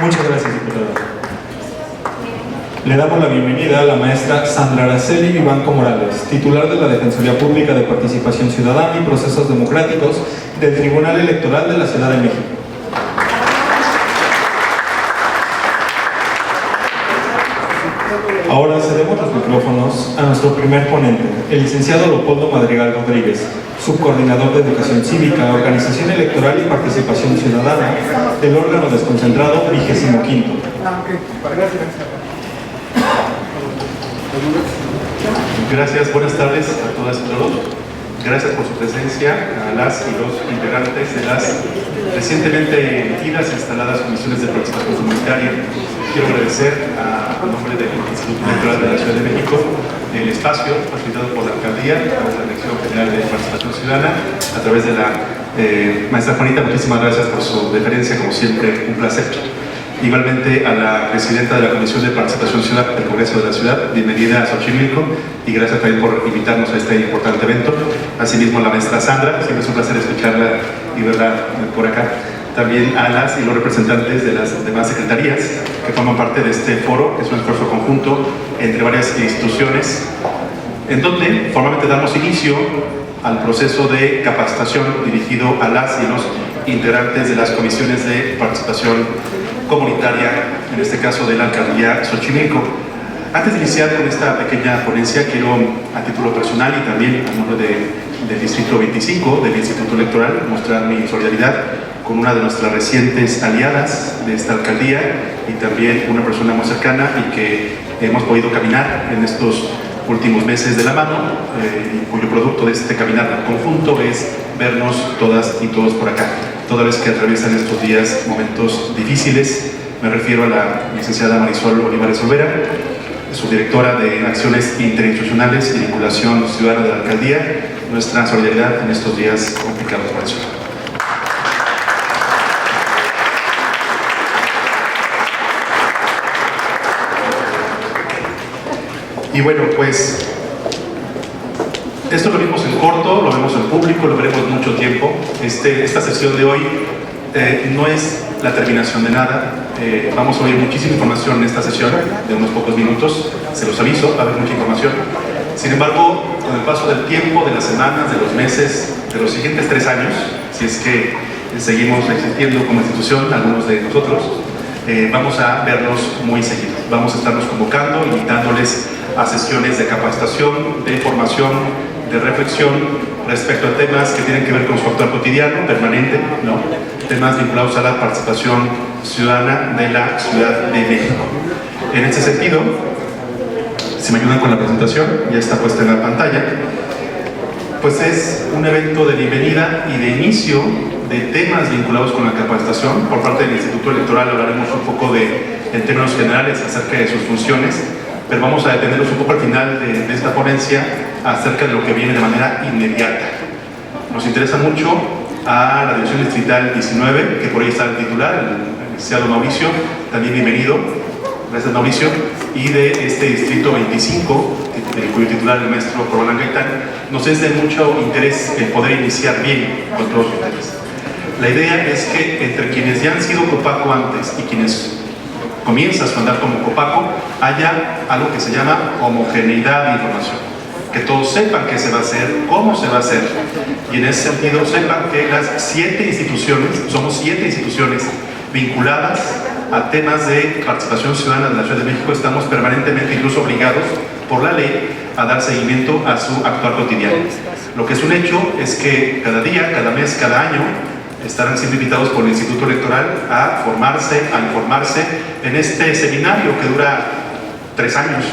Muchas gracias, diputada. Le damos la bienvenida a la maestra Sandra Araceli Vivanco Morales, titular de la Defensoría Pública de Participación Ciudadana y Procesos Democráticos del Tribunal Electoral de la Ciudad de México. Ahora cedemos los micrófonos a nuestro primer ponente, el licenciado Leopoldo Madrigal Rodríguez, subcoordinador de Educación Cívica, Organización Electoral y Participación Ciudadana del órgano desconcentrado 25º. Gracias, buenas tardes a todas y todos. Gracias por su presencia a las y los integrantes de las recientemente emitidas e instaladas comisiones de participación comunitaria. Quiero agradecer a nombre del Instituto Electoral de la Ciudad de México el espacio facilitado por la Alcaldía, a través de la Dirección General de Participación Ciudadana, a través de la maestra Juanita. Muchísimas gracias por su deferencia, como siempre, un placer. Igualmente a la presidenta de la Comisión de Participación Ciudadana del Congreso de la Ciudad, bienvenida a Xochimilco, y gracias también por invitarnos a este importante evento. Asimismo a la maestra Sandra, siempre es un placer escucharla y verla por acá. También a las y los representantes de las demás secretarías que forman parte de este foro, que es un esfuerzo conjunto entre varias instituciones, en donde formalmente damos inicio al proceso de capacitación dirigido a las y los integrantes de las comisiones de participación comunitaria, en este caso de la Alcaldía Xochimilco. Antes de iniciar con esta pequeña ponencia, quiero a título personal y también a nombre del Distrito 25 del Instituto Electoral mostrar mi solidaridad con una de nuestras recientes aliadas de esta alcaldía y también una persona muy cercana y que hemos podido caminar en estos últimos meses de la mano, y cuyo producto de este caminar conjunto es vernos todas y todos por acá, toda vez que atraviesan estos días momentos difíciles. Me refiero a la licenciada Marisol Olivares Olvera, subdirectora de Acciones Interinstitucionales y Vinculación Ciudadana de la Alcaldía, nuestra solidaridad en estos días complicados por eso. Y bueno, pues esto lo vimos en corto, lo vemos en público, lo veremos mucho tiempo. Esta sesión de hoy no es la terminación de nada. Vamos a oír muchísima información en esta sesión de unos pocos minutos, se los aviso, va a haber mucha información. Sin embargo, con el paso del tiempo, de las semanas, de los meses, de los siguientes 3 años, si es que seguimos existiendo como institución, algunos de nosotros, vamos a vernos muy seguido. Vamos a estarnos convocando, invitándoles a sesiones de capacitación, de formación, de reflexión respecto a temas que tienen que ver con su actuar cotidiano, permanente, ¿no? Temas vinculados a la participación ciudadana de la Ciudad de México. En este sentido, si me ayudan con la presentación, ya está puesta en la pantalla, pues es un evento de bienvenida y de inicio de temas vinculados con la capacitación. Por parte del Instituto Electoral hablaremos un poco en términos generales acerca de sus funciones, pero vamos a detenernos un poco al final de esta ponencia acerca de lo que viene de manera inmediata. Nos interesa mucho a la Dirección Distrital 19, que por ahí está el titular, el licenciado Mauricio, también bienvenido, gracias Mauricio, y de este Distrito 25, cuyo titular el maestro Corbalán Gaitán. Nos es de mucho interés el poder iniciar bien con todos ustedes. La idea es que entre quienes ya han sido Copaco antes y quienes comienzan a andar como Copaco, haya algo que se llama homogeneidad de información. Que todos sepan qué se va a hacer, cómo se va a hacer, y en ese sentido sepan que las 7 instituciones, somos 7 instituciones vinculadas a temas de participación ciudadana de la Ciudad de México, estamos permanentemente, incluso obligados por la ley, a dar seguimiento a su actuar cotidiano. Lo que es un hecho es que cada día, cada mes, cada año, estarán siendo invitados por el Instituto Electoral a formarse, a informarse en este seminario que dura 3 años.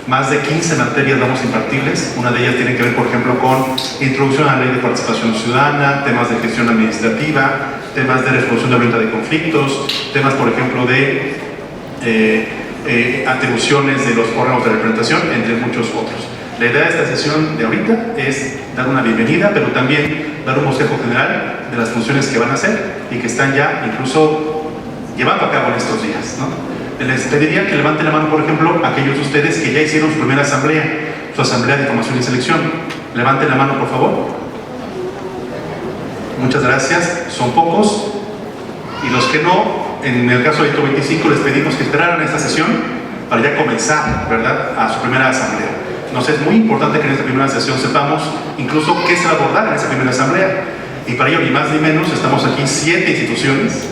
Más de 15 materias vamos a impartirles. Una de ellas tiene que ver, por ejemplo, con introducción a la ley de participación ciudadana, temas de gestión administrativa, temas de resolución de venta de conflictos, temas, por ejemplo, de atribuciones de los órganos de representación, entre muchos otros. La idea de esta sesión de ahorita es dar una bienvenida, pero también dar un bosquejo general de las funciones que van a hacer y que están ya incluso llevando a cabo en estos días, ¿no? Les pediría que levanten la mano, por ejemplo, aquellos de ustedes que ya hicieron su primera asamblea, su asamblea de información y selección. Levanten la mano, por favor. Muchas gracias. Son pocos. Y los que no, en el caso de Distrito 25 les pedimos que esperaran esta sesión para ya comenzar, ¿verdad?, a su primera asamblea. Nos es muy importante que en esta primera sesión sepamos incluso qué se va a abordar en esa primera asamblea. Y para ello, ni más ni menos, estamos aquí 7 instituciones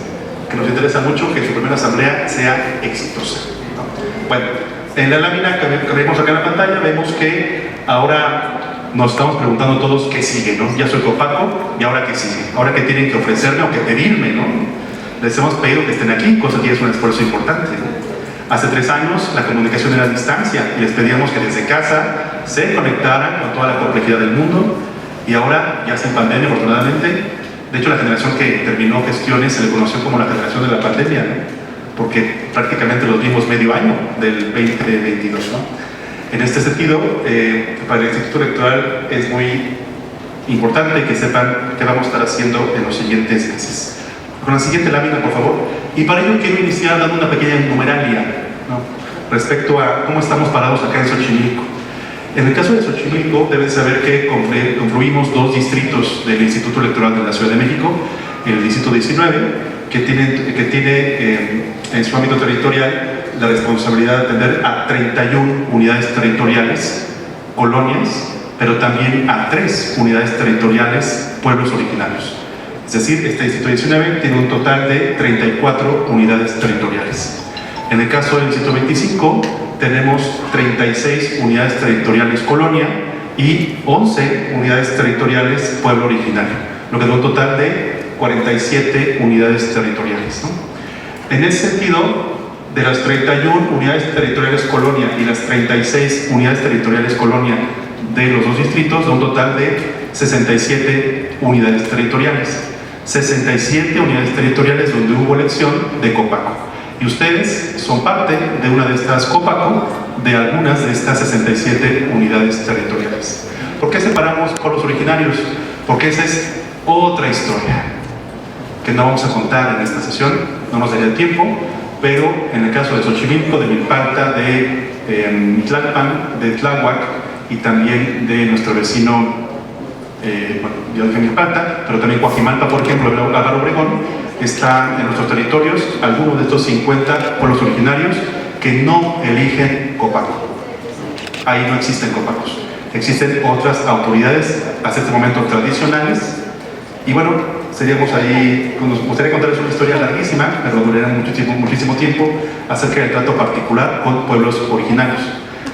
que nos interesa mucho que su primera asamblea sea exitosa. Bueno, en la lámina que vemos acá en la pantalla, vemos que ahora nos estamos preguntando todos qué sigue, ¿no? Ya soy Copaco, ¿y ahora qué sigue? ¿Ahora qué tienen que ofrecerme o qué pedirme, no? Les hemos pedido que estén aquí, cosa que es un esfuerzo importante, ¿no? Hace 3 años la comunicación era a distancia y les pedíamos que desde casa se conectaran con toda la complejidad del mundo, y ahora, ya sin pandemia, afortunadamente, de hecho la generación que terminó gestiones se le conoció como la generación de la pandemia, ¿no? Porque prácticamente los vimos medio año del 2022, ¿no? En este sentido, para el Instituto Electoral es muy importante que sepan qué vamos a estar haciendo en los siguientes meses. Con la siguiente lámina, por favor. Y para ello quiero iniciar dando una pequeña numeralia, ¿no?, respecto a cómo estamos parados acá en Xochimilco. En el caso de Xochimilco, deben saber que confluimos 2 distritos del Instituto Electoral de la Ciudad de México, el Distrito 19, que tiene en su ámbito territorial la responsabilidad de atender a 31 unidades territoriales, colonias, pero también a 3 unidades territoriales, pueblos originarios. Es decir, este Distrito 19 tiene un total de 34 unidades territoriales. En el caso del Distrito 25, tenemos 36 unidades territoriales colonia y 11 unidades territoriales pueblo originario, lo que da un total de 47 unidades territoriales, ¿no? En ese sentido, de las 31 unidades territoriales colonia y las 36 unidades territoriales colonia de los 2 distritos, da un total de 67 unidades territoriales. 67 unidades territoriales donde hubo elección de Copaco. Y ustedes son parte de una de estas Copaco, de algunas de estas 67 unidades territoriales. ¿Por qué separamos pueblos originarios? Porque esa es otra historia que no vamos a contar en esta sesión, no nos daría tiempo, pero en el caso de Xochimilco, de Milpalta, de Tlalpan, de Tláhuac y también de nuestro vecino, bueno, yo dije Milpalta, pero también Coajimalpa, por ejemplo, Álvaro Obregón, están en nuestros territorios algunos de estos 50 pueblos originarios que no eligen Copaco. Ahí no existen Copacos. Existen otras autoridades, hasta este momento tradicionales, y bueno, seríamos ahí, nos gustaría contarles una historia larguísima, pero duraría muchísimo tiempo, acerca del trato particular con pueblos originarios.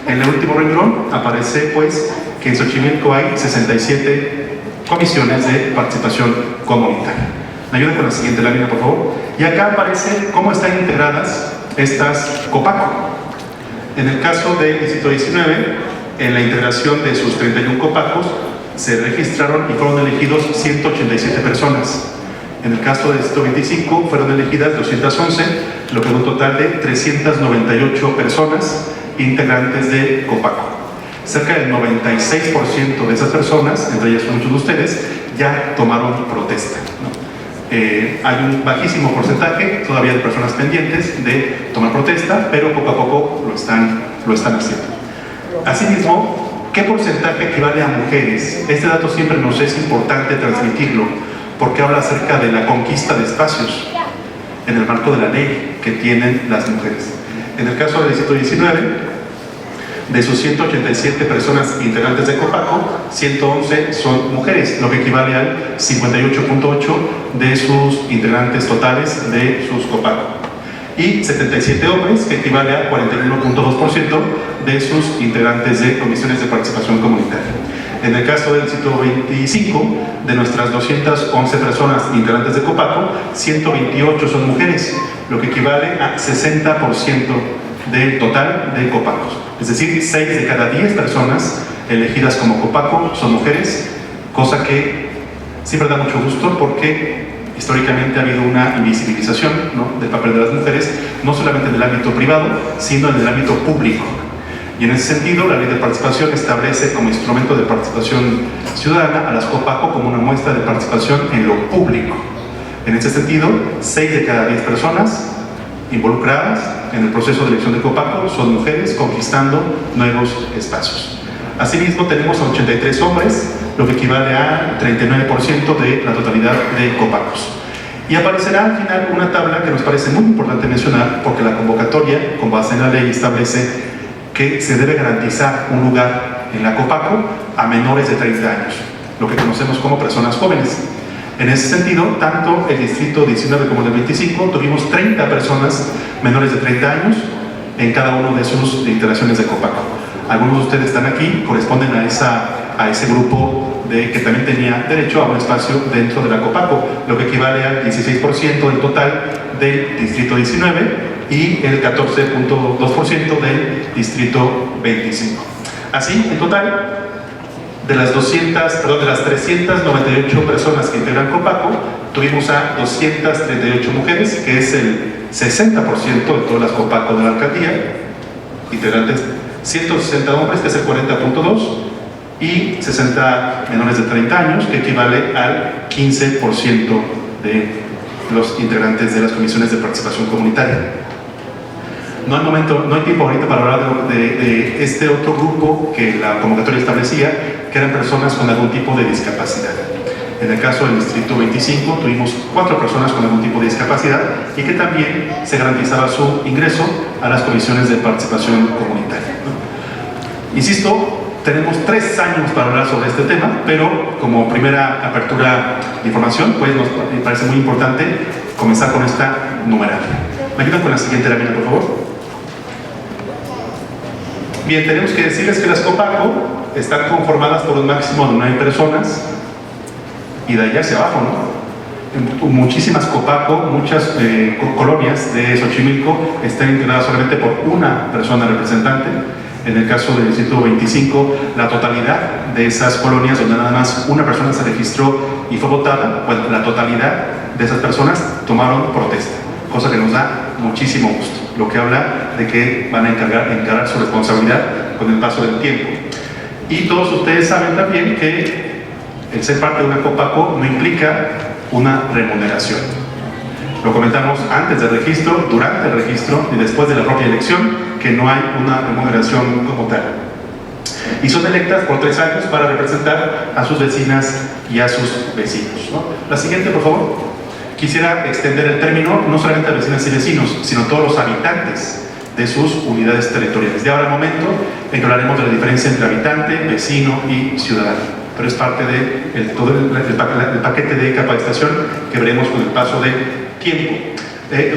En el último renglón aparece pues que en Xochimilco hay 67 comisiones de participación comunitaria. ¿Me ayuda con la siguiente lámina, por favor? Y acá aparece cómo están integradas estas Copaco. En el caso del Distrito 19, en la integración de sus 31 Copacos, se registraron y fueron elegidos 187 personas. En el caso del Distrito 25, fueron elegidas 211, lo que da un total de 398 personas integrantes de Copaco. Cerca del 96% de esas personas, entre ellas muchos de ustedes, ya tomaron protesta, ¿no? Hay un bajísimo porcentaje todavía de personas pendientes de tomar protesta, pero poco a poco lo están haciendo. Asimismo, ¿qué porcentaje equivale a mujeres? Este dato siempre nos es importante transmitirlo, porque habla acerca de la conquista de espacios en el marco de la ley que tienen las mujeres. En el caso del Distrito 19, de sus 187 personas integrantes de Copaco, 111 son mujeres, lo que equivale al 58.8% de sus integrantes totales de sus Copaco. Y 77 hombres, que equivale a 41.2% de sus integrantes de comisiones de participación comunitaria. En el caso del Distrito 25, de nuestras 211 personas integrantes de Copaco, 128 son mujeres, lo que equivale a 60% del total de Copacos. Es decir, 6 de cada 10 personas elegidas como Copaco son mujeres, cosa que siempre da mucho gusto porque históricamente ha habido una invisibilización, ¿no?, del papel de las mujeres, no solamente en el ámbito privado, sino en el ámbito público. Y en ese sentido, la Ley de Participación establece como instrumento de participación ciudadana a las Copaco como una muestra de participación en lo público. En ese sentido, 6 de cada 10 personas involucradas en el proceso de elección de Copaco son mujeres conquistando nuevos espacios. Asimismo, tenemos a 83 hombres, lo que equivale a 39% de la totalidad de Copacos. Y aparecerá al final una tabla que nos parece muy importante mencionar, porque la convocatoria, con base en la ley, establece que se debe garantizar un lugar en la Copaco a menores de 30 años, lo que conocemos como personas jóvenes. En ese sentido, tanto el distrito 19 como el 25 tuvimos 30 personas menores de 30 años en cada una de sus instalaciones de Copaco. Algunos de ustedes están aquí, corresponden a ese grupo que también tenía derecho a un espacio dentro de la Copaco, lo que equivale al 16% del total del distrito 19 y el 14.2% del distrito 25. Así, en total, de las 398 personas que integran Copaco, tuvimos a 238 mujeres, que es el 60% de todas las Copaco de la alcaldía, integrantes, 160 hombres, que es el 40.2%, y 60 menores de 30 años, que equivale al 15% de los integrantes de las comisiones de participación comunitaria. No hay tiempo ahorita para hablar de este otro grupo que la convocatoria establecía, que eran personas con algún tipo de discapacidad. En el caso del distrito 25 tuvimos 4 personas con algún tipo de discapacidad y que también se garantizaba su ingreso a las comisiones de participación comunitaria. Insisto, tenemos 3 años para hablar sobre este tema, pero como primera apertura de información, pues nos parece muy importante comenzar con esta numeral. ¿Me ayudan con la siguiente lámina, por favor? Bien, tenemos que decirles que las Copaco están conformadas por un máximo de 9 personas y de allá hacia abajo, ¿no? Muchísimas Copaco, muchas colonias de Xochimilco están integradas solamente por una persona representante. En el caso del distrito 25, la totalidad de esas colonias donde nada más una persona se registró y fue votada, pues la totalidad de esas personas tomaron protesta, cosa que nos da muchísimo gusto, lo que habla de que van a encarar su responsabilidad con el paso del tiempo. Y todos ustedes saben también que el ser parte de una Copaco no implica una remuneración. Lo comentamos antes del registro, durante el registro y después de la propia elección, que no hay una remuneración como tal. Y son electas por 3 años para representar a sus vecinas y a sus vecinos, ¿no? La siguiente, por favor. Quisiera extender el término no solamente a vecinas y vecinos, sino a todos los habitantes de sus unidades territoriales. De ahora al momento hablaremos de la diferencia entre habitante, vecino y ciudadano, pero es parte de todo el paquete de capacitación que veremos con el paso del tiempo.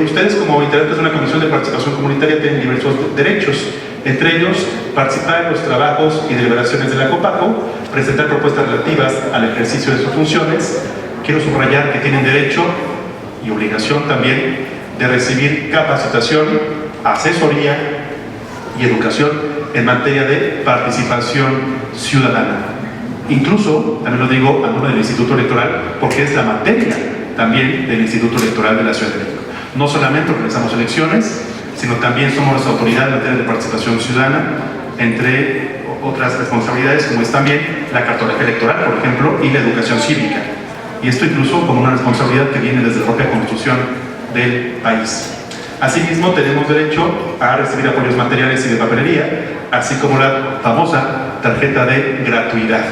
Ustedes, como integrantes de una comisión de participación comunitaria, tienen diversos derechos, entre ellos participar en los trabajos y deliberaciones de la Copaco, presentar propuestas relativas al ejercicio de sus funciones. Quiero subrayar que tienen derecho y obligación también de recibir capacitación, asesoría y educación en materia de participación ciudadana. Incluso, también lo digo a nombre del Instituto Electoral, porque es la materia también del Instituto Electoral de la Ciudad de México. No solamente organizamos elecciones, sino también somos las autoridades en materia de participación ciudadana, entre otras responsabilidades, como es también la cartografía electoral, por ejemplo, y la educación cívica. Y esto incluso como una responsabilidad que viene desde la propia Constitución del país. Asimismo, tenemos derecho a recibir apoyos materiales y de papelería, así como la famosa tarjeta de gratuidad.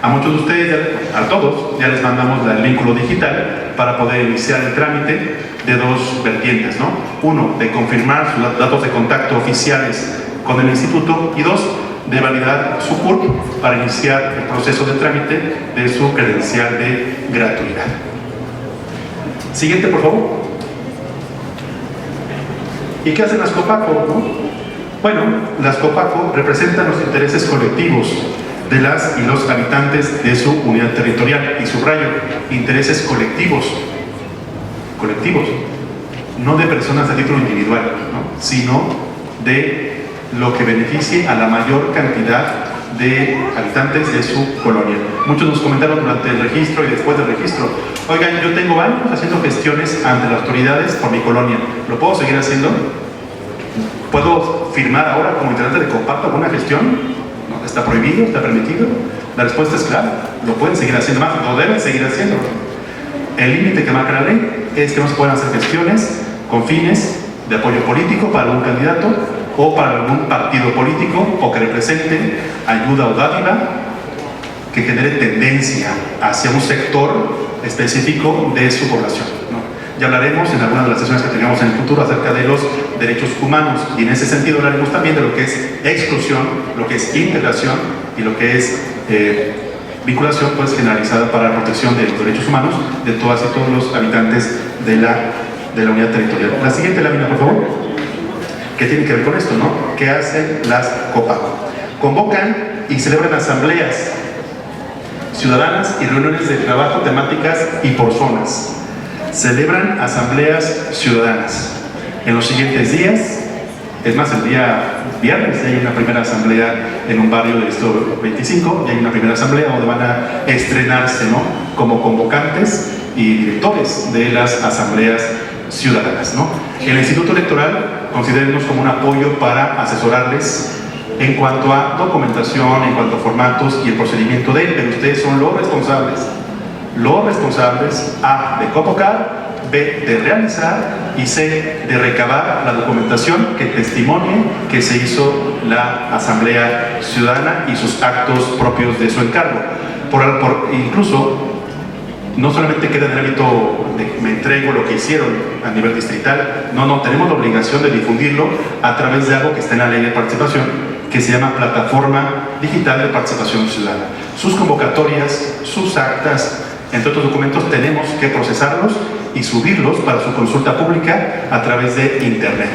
A muchos de ustedes, a todos, ya les mandamos el vínculo digital para poder iniciar el trámite de 2 vertientes, ¿no? 1, de confirmar sus datos de contacto oficiales con el instituto, y 2, de validar su CURP para iniciar el proceso de trámite de su credencial de gratuidad. Siguiente, por favor. ¿Y qué hacen las Copaco, no? Bueno, las Copaco representan los intereses colectivos de las y los habitantes de su unidad territorial, y subrayo, intereses colectivos, no de personas a título individual, ¿no? Sino de lo que beneficie a la mayor cantidad de habitantes de su colonia. Muchos nos comentaron durante el registro y después del registro: oigan, yo tengo años haciendo gestiones ante las autoridades por mi colonia, ¿lo puedo seguir haciendo? ¿Puedo firmar ahora como integrante de Copaco alguna gestión? ¿No? ¿Está prohibido? ¿Está permitido? La respuesta es clara, lo pueden seguir haciendo, más lo deben seguir haciendo. El límite que marca la ley es que no se pueden hacer gestiones con fines de apoyo político para algún candidato o para algún partido político, o que represente ayuda o dádiva que genere tendencia hacia un sector específico de su población, ¿no? Ya hablaremos en algunas de las sesiones que tengamos en el futuro acerca de los derechos humanos, y en ese sentido hablaremos también de lo que es exclusión, lo que es integración y lo que es vinculación pues generalizada para la protección de los derechos humanos de todas y todos los habitantes de la unidad territorial. La siguiente lámina, por favor. ¿Qué tiene que ver con esto, no? ¿Qué hacen las COPACO? Convocan y celebran asambleas ciudadanas y reuniones de trabajo temáticas y por zonas. Celebran asambleas ciudadanas. En los siguientes días, es más, el día viernes hay una primera asamblea en un barrio del Distrito 25, y hay una primera asamblea donde van a estrenarse, ¿no?, como convocantes y directores de las asambleas ciudadanas, ¿no? El Instituto Electoral considérenos como un apoyo para asesorarles en cuanto a documentación, en cuanto a formatos y el procedimiento de él, pero ustedes son los responsables A, de convocar, B, de realizar, y C, de recabar la documentación que testimonie que se hizo la Asamblea Ciudadana y sus actos propios de su encargo. Incluso, no solamente queda en el ámbito de me entrego lo que hicieron a nivel distrital, no, tenemos la obligación de difundirlo a través de algo que está en la Ley de Participación, que se llama Plataforma Digital de Participación Ciudadana. Sus convocatorias, sus actas, entre otros documentos, tenemos que procesarlos y subirlos para su consulta pública a través de Internet.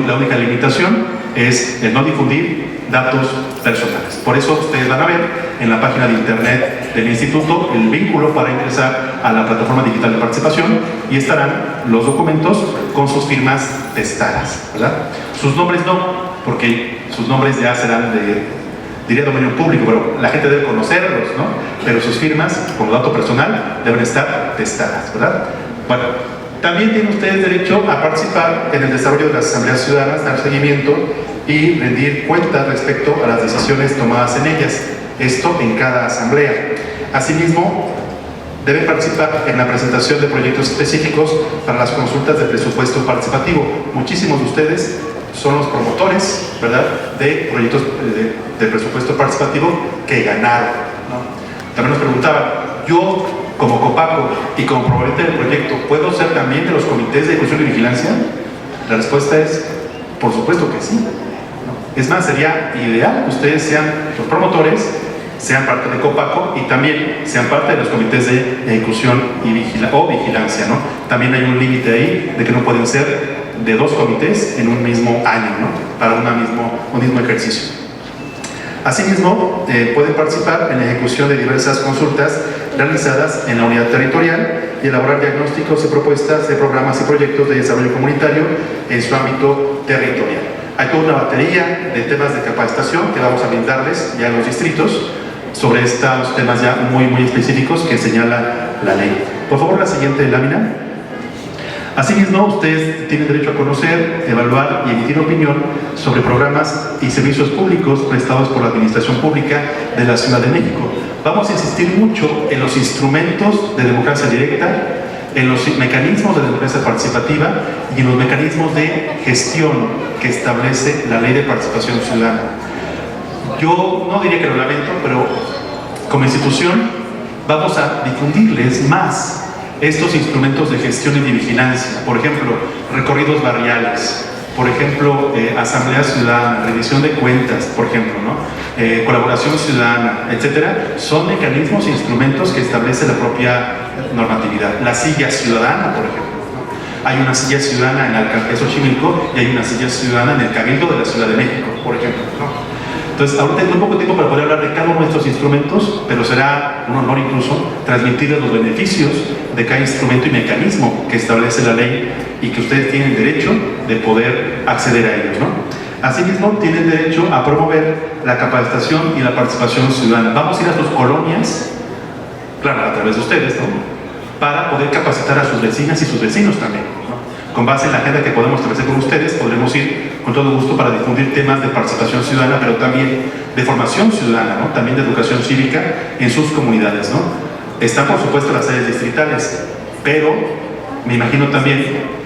La única limitación es el no difundir datos personales. Por eso ustedes van a ver en la página de Internet del Instituto el vínculo para ingresar a la Plataforma Digital de Participación, y estarán los documentos con sus firmas testadas, ¿verdad? Sus nombres no, porque sus nombres ya serán diría dominio público, pero la gente debe conocerlos, ¿no? Pero sus firmas, como dato personal, deben estar testadas, ¿verdad? Bueno, también tienen ustedes derecho a participar en el desarrollo de las asambleas ciudadanas, dar seguimiento y rendir cuentas respecto a las decisiones tomadas en ellas, esto en cada asamblea. Asimismo, deben participar en la presentación de proyectos específicos para las consultas de presupuesto participativo. Muchísimos de ustedes son los promotores, ¿verdad?, de proyectos de presupuesto participativo que ganaron, ¿no? También nos preguntaban, yo como COPACO y como proponente del proyecto, ¿puedo ser también de los comités de ejecución y vigilancia? La respuesta es, por supuesto que sí, ¿no? Es más, sería ideal que ustedes sean los promotores, sean parte de COPACO y también sean parte de los comités de ejecución y vigilancia, ¿no? También hay un límite ahí de que no pueden ser de dos comités en un mismo año, ¿no?, para un mismo ejercicio. Asimismo, pueden participar en la ejecución de diversas consultas realizadas en la unidad territorial y elaborar diagnósticos y propuestas de programas y proyectos de desarrollo comunitario en su ámbito territorial. Hay toda una batería de temas de capacitación que vamos a brindarles ya en los distritos sobre estos temas ya muy específicos que señala la ley. Por favor, la siguiente lámina. Asimismo, ustedes tienen derecho a conocer, evaluar y emitir opinión sobre programas y servicios públicos prestados por la Administración Pública de la Ciudad de México. Vamos a insistir mucho en los instrumentos de democracia directa, en los mecanismos de democracia participativa y en los mecanismos de gestión que establece la Ley de Participación Ciudadana. Yo no diría que lo lamento, pero como institución vamos a difundirles más estos instrumentos de gestión y de vigilancia. Por ejemplo, recorridos barriales, por ejemplo, asamblea ciudadana, rendición de cuentas, por ejemplo, ¿no? Colaboración ciudadana, etcétera. Son mecanismos e instrumentos que establece la propia normatividad. La silla ciudadana, por ejemplo, ¿no? Hay una silla ciudadana en el Alcaldía de Xochimilco y hay una silla ciudadana en el Cabildo de la Ciudad de México, por ejemplo, ¿no? Entonces, ahorita hay muy poco tiempo para poder hablar de cada uno de estos instrumentos, pero será un honor incluso transmitirles los beneficios de cada instrumento y mecanismo que establece la ley y que ustedes tienen derecho de poder acceder a ellos, ¿no? Asimismo, tienen derecho a promover la capacitación y la participación ciudadana. Vamos a ir a sus colonias, claro, a través de ustedes, ¿no?, para poder capacitar a sus vecinas y sus vecinos también, ¿no? Con base en la agenda que podemos establecer con ustedes, podremos ir con todo gusto para difundir temas de participación ciudadana, pero también de formación ciudadana, ¿no?, también de educación cívica en sus comunidades, ¿no? Están, por supuesto, las sedes distritales, pero me imagino también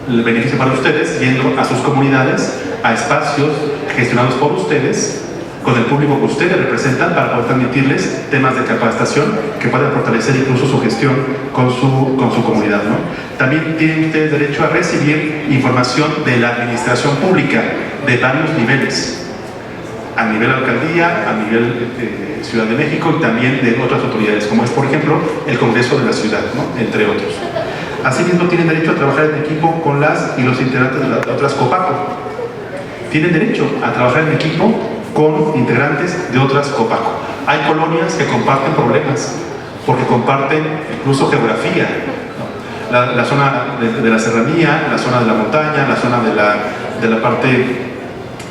el beneficio para ustedes yendo a sus comunidades, a espacios gestionados por ustedes, con el público que ustedes representan para poder transmitirles temas de capacitación que puedan fortalecer incluso su gestión con su comunidad, ¿no? También tienen ustedes derecho a recibir información de la administración pública de varios niveles, a nivel alcaldía, a nivel Ciudad de México y también de otras autoridades, como es por ejemplo el Congreso de la Ciudad, ¿no? Entre otros. Asimismo tienen derecho a trabajar en equipo con las y los integrantes de las otras COPACO. Tienen derecho a trabajar en equipo con integrantes de otras COPACO. Hay colonias que comparten problemas, porque comparten incluso geografía, ¿no? La zona de la serranía, la zona de la montaña, la zona de la parte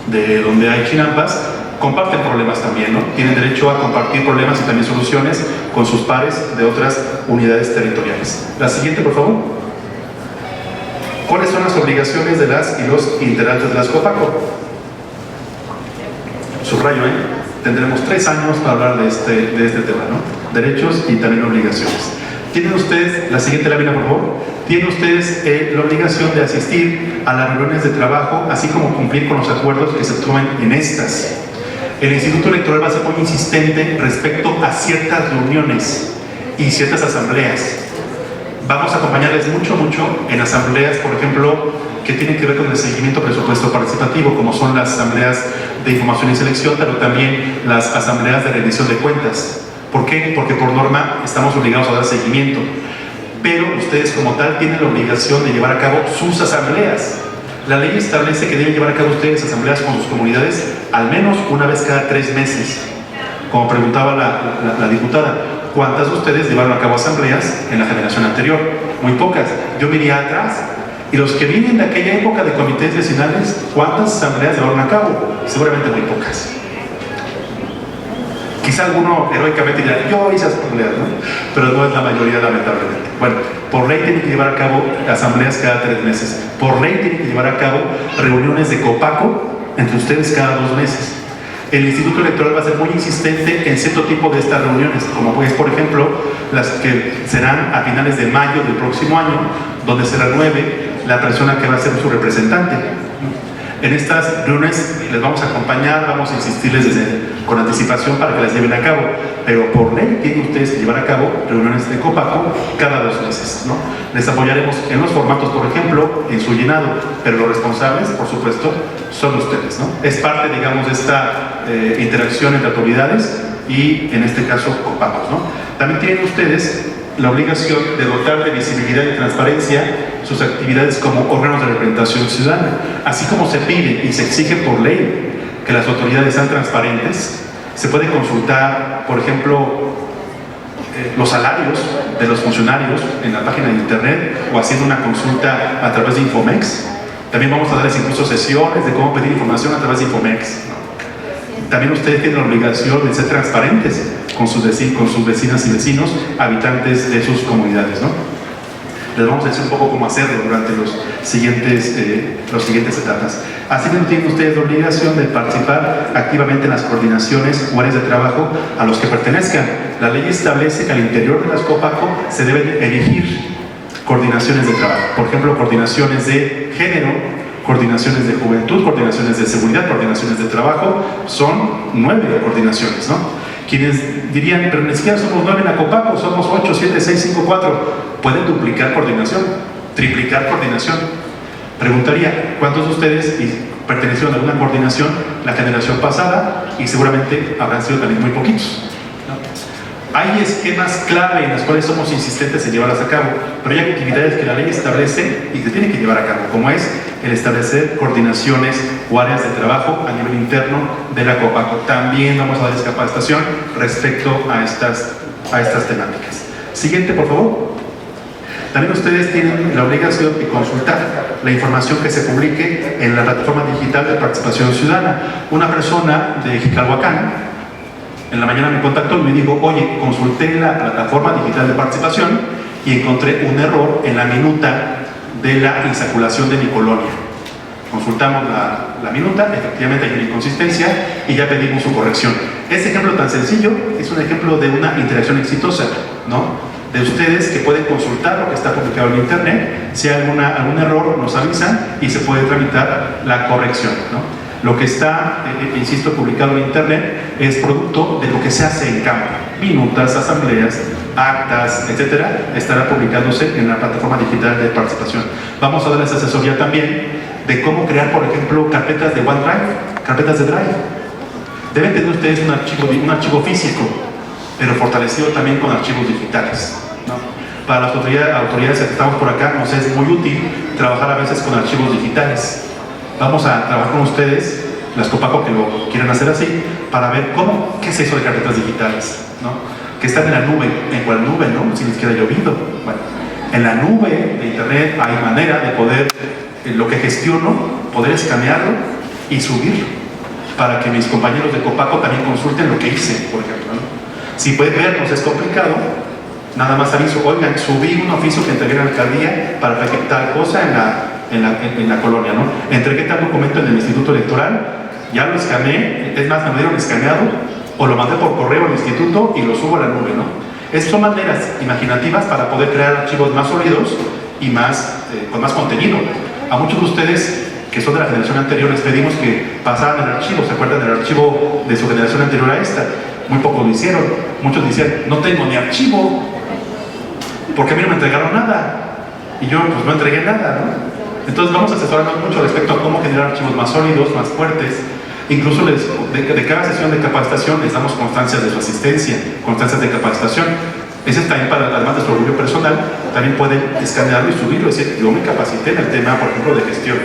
de donde hay chinampas, comparten problemas también, ¿no? Tienen derecho a compartir problemas y también soluciones con sus pares de otras unidades territoriales. La siguiente, por favor. ¿Cuáles son las obligaciones de las y los integrantes de las COPACO? Subrayo, tendremos 3 años para hablar de este tema, ¿no? Derechos y también obligaciones. Tienen ustedes, la siguiente lámina por favor, tienen ustedes la obligación de asistir a las reuniones de trabajo, así como cumplir con los acuerdos que se tomen en estas. El Instituto Electoral va a ser muy insistente respecto a ciertas reuniones y ciertas asambleas. Vamos a acompañarles mucho en asambleas, por ejemplo, que tienen que ver con el seguimiento presupuesto participativo, como son las asambleas de información y selección, pero también las asambleas de rendición de cuentas. ¿Por qué? Porque por norma estamos obligados a dar seguimiento, pero ustedes como tal tienen la obligación de llevar a cabo sus asambleas. La ley establece que deben llevar a cabo ustedes asambleas con sus comunidades al menos una vez cada 3 meses. Como preguntaba la diputada, ¿cuántas de ustedes llevaron a cabo asambleas en la generación anterior? Muy pocas. Yo miré atrás, y los que vienen de aquella época de comités vecinales, ¿cuántas asambleas llevaron a cabo? Seguramente muy pocas. Quizá alguno heroicamente dirá, yo hice asambleas, ¿no? Pero no es la mayoría, lamentablemente. Bueno, por ley tienen que llevar a cabo asambleas cada 3 meses. Por ley tienen que llevar a cabo reuniones de COPACO entre ustedes cada 2 meses. El Instituto Electoral va a ser muy insistente en cierto tipo de estas reuniones, como pues, por ejemplo, las que serán a finales de mayo del próximo año, donde se renueve la persona que va a ser su representante. En estas reuniones les vamos a acompañar, vamos a insistirles con anticipación para que las lleven a cabo, pero por ley tienen ustedes que llevar a cabo reuniones de COPACO cada 2 meses, ¿no? Les apoyaremos en los formatos, por ejemplo, en su llenado, pero los responsables, por supuesto, son ustedes, ¿no? Es parte, digamos, de esta interacción entre autoridades y, en este caso, COPACOs, ¿no? También tienen ustedes la obligación de dotar de visibilidad y transparencia sus actividades como órganos de representación ciudadana, así como se pide y se exige por ley que las autoridades sean transparentes. Se puede consultar, por ejemplo, los salarios de los funcionarios en la página de internet o haciendo una consulta a través de Infomex. También vamos a darles incluso sesiones de cómo pedir información a través de Infomex, ¿no? También ustedes tienen la obligación de ser transparentes con sus vecinas y vecinos, habitantes de sus comunidades, ¿no? Les vamos a decir un poco cómo hacerlo durante los siguientes etapas. Así mismo tienen ustedes la obligación de participar activamente en las coordinaciones o áreas de trabajo a los que pertenezcan. La ley establece que al interior de las COPACO se deben elegir coordinaciones de trabajo. Por ejemplo, coordinaciones de género, coordinaciones de juventud, coordinaciones de seguridad, coordinaciones de trabajo. Son 9 coordinaciones, ¿no? Quienes dirían, pero ni siquiera somos 9 en la COPACO, somos 8, 7, 6, 5, 4. Pueden duplicar coordinación, triplicar coordinación. Preguntaría, ¿cuántos de ustedes pertenecieron a alguna coordinación la generación pasada? Y seguramente habrán sido también muy poquitos, ¿no? Hay esquemas clave en los cuales somos insistentes en llevarlas a cabo, pero hay actividades que la ley establece y que tienen que llevar a cabo, como es el establecer coordinaciones o áreas de trabajo a nivel interno de la COPACO. También vamos a dar capacitación respecto a estas temáticas. Siguiente, por favor. También ustedes tienen la obligación de consultar la información que se publique en la plataforma digital de participación ciudadana. Una persona de Jicalhuacán en la mañana me contactó y me dijo, oye, consulté la plataforma digital de participación y encontré un error en la minuta de la insaculación de mi colonia. Consultamos la minuta, efectivamente hay una inconsistencia y ya pedimos su corrección. Este ejemplo tan sencillo es un ejemplo de una interacción exitosa, ¿no? De ustedes que pueden consultar lo que está publicado en internet. Si hay algún error nos avisan y se puede tramitar la corrección, ¿no? Lo que está, insisto, publicado en internet es producto de lo que se hace en campo. Minutas, asambleas, actas, etcétera, estará publicándose en la plataforma digital de participación. Vamos a darles asesoría también de cómo crear, por ejemplo, carpetas de OneDrive, carpetas de Drive. Deben tener ustedes un archivo físico, pero fortalecido también con archivos digitales, ¿no? Para las autoridades que estamos por acá nos es muy útil trabajar a veces con archivos digitales. Vamos a trabajar con ustedes, las Copaco que lo quieran hacer así, para ver qué es eso de carpetas digitales, ¿no? Que están en la nube. ¿En cuál nube, no? Si ni siquiera ha llovido. Bueno, en la nube de internet hay manera de poder, lo que gestiono, poder escanearlo y subirlo, para que mis compañeros de Copaco también consulten lo que hice, por ejemplo, ¿no? Si pueden vernos, es complicado, nada más aviso, oigan, subí un oficio que entregué en la alcaldía para tal cosa en la colonia, ¿no? Entregué tal documento en el Instituto Electoral, ya lo escaneé, es más, me lo dieron escaneado, o lo mandé por correo al instituto y lo subo a la nube, ¿no? Esas son maneras imaginativas para poder crear archivos más sólidos y con más contenido. A muchos de ustedes que son de la generación anterior les pedimos que pasaran el archivo, ¿se acuerdan del archivo de su generación anterior a esta? Muy pocos lo hicieron, muchos decían, no tengo ni archivo, porque a mí no me entregaron nada, y yo pues no entregué nada, ¿no? Entonces vamos a asesorarnos mucho respecto a cómo generar archivos más sólidos, más fuertes. Incluso de cada sesión de capacitación les damos constancias de su asistencia, constancias de capacitación. Ese también, además de su orgullo personal, también pueden escanearlo y subirlo, es decir, yo me capacité en el tema, por ejemplo, de gestión.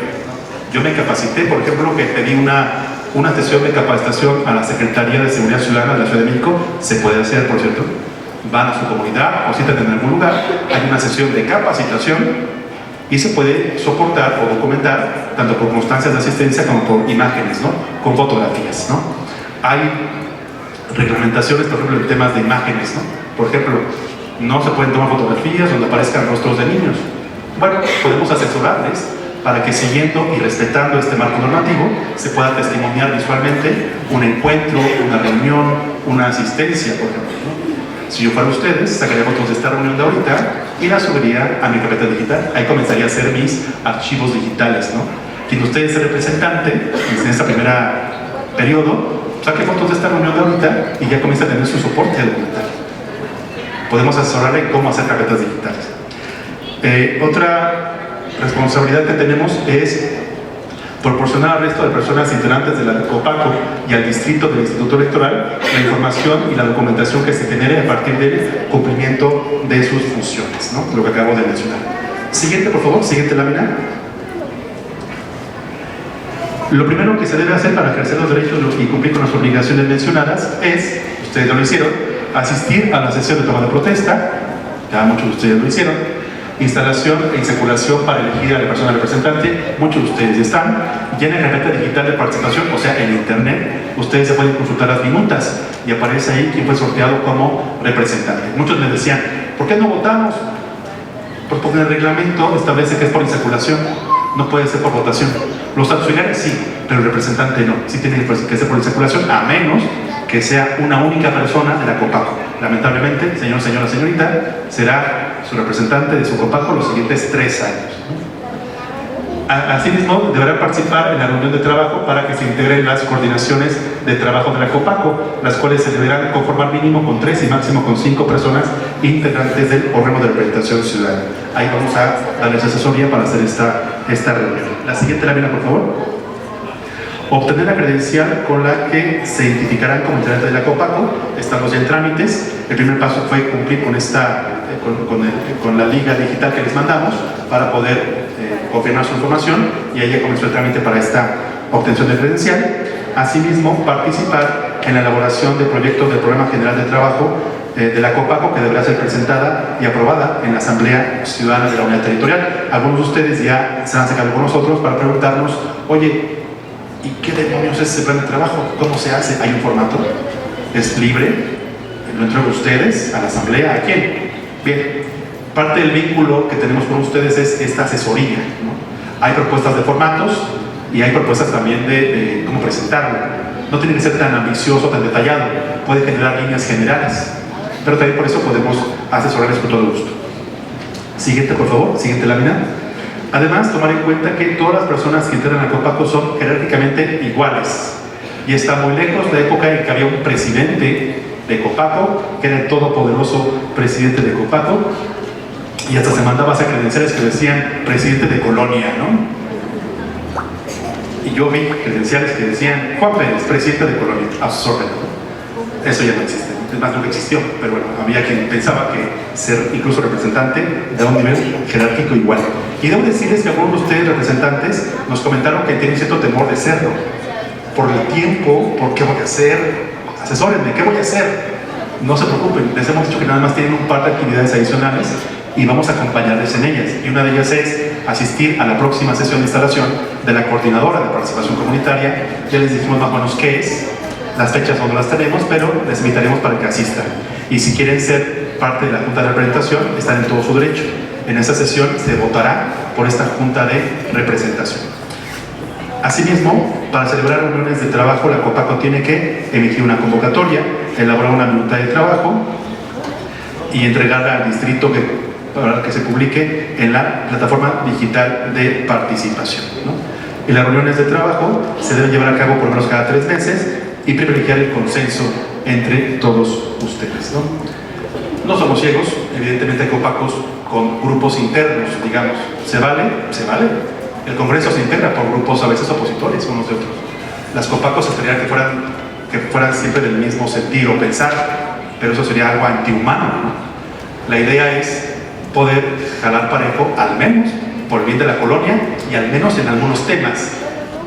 Yo me capacité, por ejemplo, que pedí una sesión de capacitación a la Secretaría de Seguridad Ciudadana de la Ciudad de México, se puede hacer, por cierto, van a su comunidad o citan en algún lugar, hay una sesión de capacitación y se puede soportar o documentar tanto por constancias de asistencia como por imágenes, ¿no? Con fotografías, ¿no? Hay reglamentaciones, por ejemplo, en temas de imágenes, ¿no? Por ejemplo, no se pueden tomar fotografías donde aparezcan rostros de niños. Bueno, podemos asesorarles para que siguiendo y respetando este marco normativo se pueda testimoniar visualmente un encuentro, una reunión, una asistencia, por ejemplo, ¿no? Si yo fuera ustedes, sacaría fotos de esta reunión de ahorita y la subiría a mi carpeta digital. Ahí comenzaría a hacer mis archivos digitales, ¿no? Quien de ustedes es representante en este primer periodo, saque fotos de esta reunión de ahorita y ya comienza a tener su soporte documental. Podemos asesorarle cómo hacer carpetas digitales. Otra responsabilidad que tenemos es proporcionar al resto de personas integrantes de la Copaco y al distrito del Instituto Electoral la información y la documentación que se genere a partir del cumplimiento de sus funciones, ¿no? Lo que acabo de mencionar. Siguiente, por favor, siguiente lámina. Lo primero que se debe hacer para ejercer los derechos y cumplir con las obligaciones mencionadas es, ustedes ya lo hicieron, asistir a la sesión de toma de protesta, ya muchos de ustedes lo hicieron, instalación e circulación para elegir a la persona representante, muchos de ustedes ya están, y en la carpeta digital de participación, o sea, en internet, ustedes se pueden consultar las minutas y aparece ahí quién fue sorteado como representante. Muchos me decían, ¿por qué no votamos? Pues porque el reglamento establece que es por insaculación, no puede ser por votación. Los auxiliares sí, pero el representante no, sí tiene que ser por insaculación, a menos que sea una única persona de la Copaco. Lamentablemente, señor, señora, señorita, será su representante de su Copaco los siguientes 3 años. Asimismo, deberá participar en la reunión de trabajo para que se integren las coordinaciones de trabajo de la Copaco, las cuales se deberán conformar mínimo con 3 y máximo con 5 personas integrantes del órgano de representación ciudadana. Ahí vamos a darles asesoría para hacer esta reunión. La siguiente lámina, por favor. Obtener la credencial con la que se identificarán como integrantes de la Copaco. Estamos ya en trámites. El primer paso fue cumplir con la liga digital que les mandamos para poder confirmar su información, y ahí ya comenzó el trámite para esta obtención de credencial. Asimismo, participar en la elaboración de proyectos del Programa General de Trabajo de la Copaco, que deberá ser presentada y aprobada en la Asamblea Ciudadana de la Unidad Territorial. Algunos de ustedes ya se han acercado con nosotros para preguntarnos, oye, ¿y qué demonios es ese plan de trabajo? ¿Cómo se hace? ¿Hay un formato? ¿Es libre? ¿Lo entregan ustedes a la Asamblea? ¿A quién? Bien, parte del vínculo que tenemos con ustedes es esta asesoría, ¿no? Hay propuestas de formatos y hay propuestas también de cómo presentarlo. No tiene que ser tan ambicioso, tan detallado. Puede generar líneas generales, pero también por eso podemos asesorarles con todo gusto. Siguiente, por favor, siguiente lámina. Además, tomar en cuenta que todas las personas que integran a Copaco son jerárquicamente iguales. Y está muy lejos la época en que había un presidente de Copaco, que era el todopoderoso presidente de Copaco, y hasta se mandaba a hacer credenciales que decían presidente de colonia, ¿no? Y yo vi credenciales que decían Juan Pérez, presidente de colonia, a sus órdenes. Eso ya no existe, es más, nunca existió, pero bueno, había quien pensaba que ser incluso representante de un nivel jerárquico igual. Y debo decirles que algunos de ustedes representantes nos comentaron que tienen cierto temor de serlo, por el tiempo, por qué voy a hacer, asesórenme, ¿qué voy a hacer? No se preocupen, les hemos dicho que nada más tienen un par de actividades adicionales y vamos a acompañarles en ellas. Y una de ellas es asistir a la próxima sesión de instalación de la Coordinadora de Participación Comunitaria. Ya les dijimos más o menos qué es, las fechas no las tenemos, pero les invitaremos para que asistan. Y si quieren ser parte de la Junta de Representación, están en todo su derecho. En esa sesión se votará por esta Junta de Representación. Asimismo, para celebrar reuniones de trabajo, la Copaco tiene que emitir una convocatoria, elaborar una minuta de trabajo y entregarla al distrito para que se publique en la plataforma digital de participación, ¿no? Y las reuniones de trabajo se deben llevar a cabo por lo menos cada 3 meses y privilegiar el consenso entre todos ustedes, ¿no? No somos ciegos, evidentemente hay Copacos con grupos internos, digamos. ¿Se vale? Se vale. El Congreso se integra por grupos a veces opositores unos de otros. Las Copacos esperarían que fueran siempre del mismo sentir o pensar, pero eso sería algo antihumano, ¿no? La idea es poder jalar parejo, al menos por el bien de la colonia y al menos en algunos temas,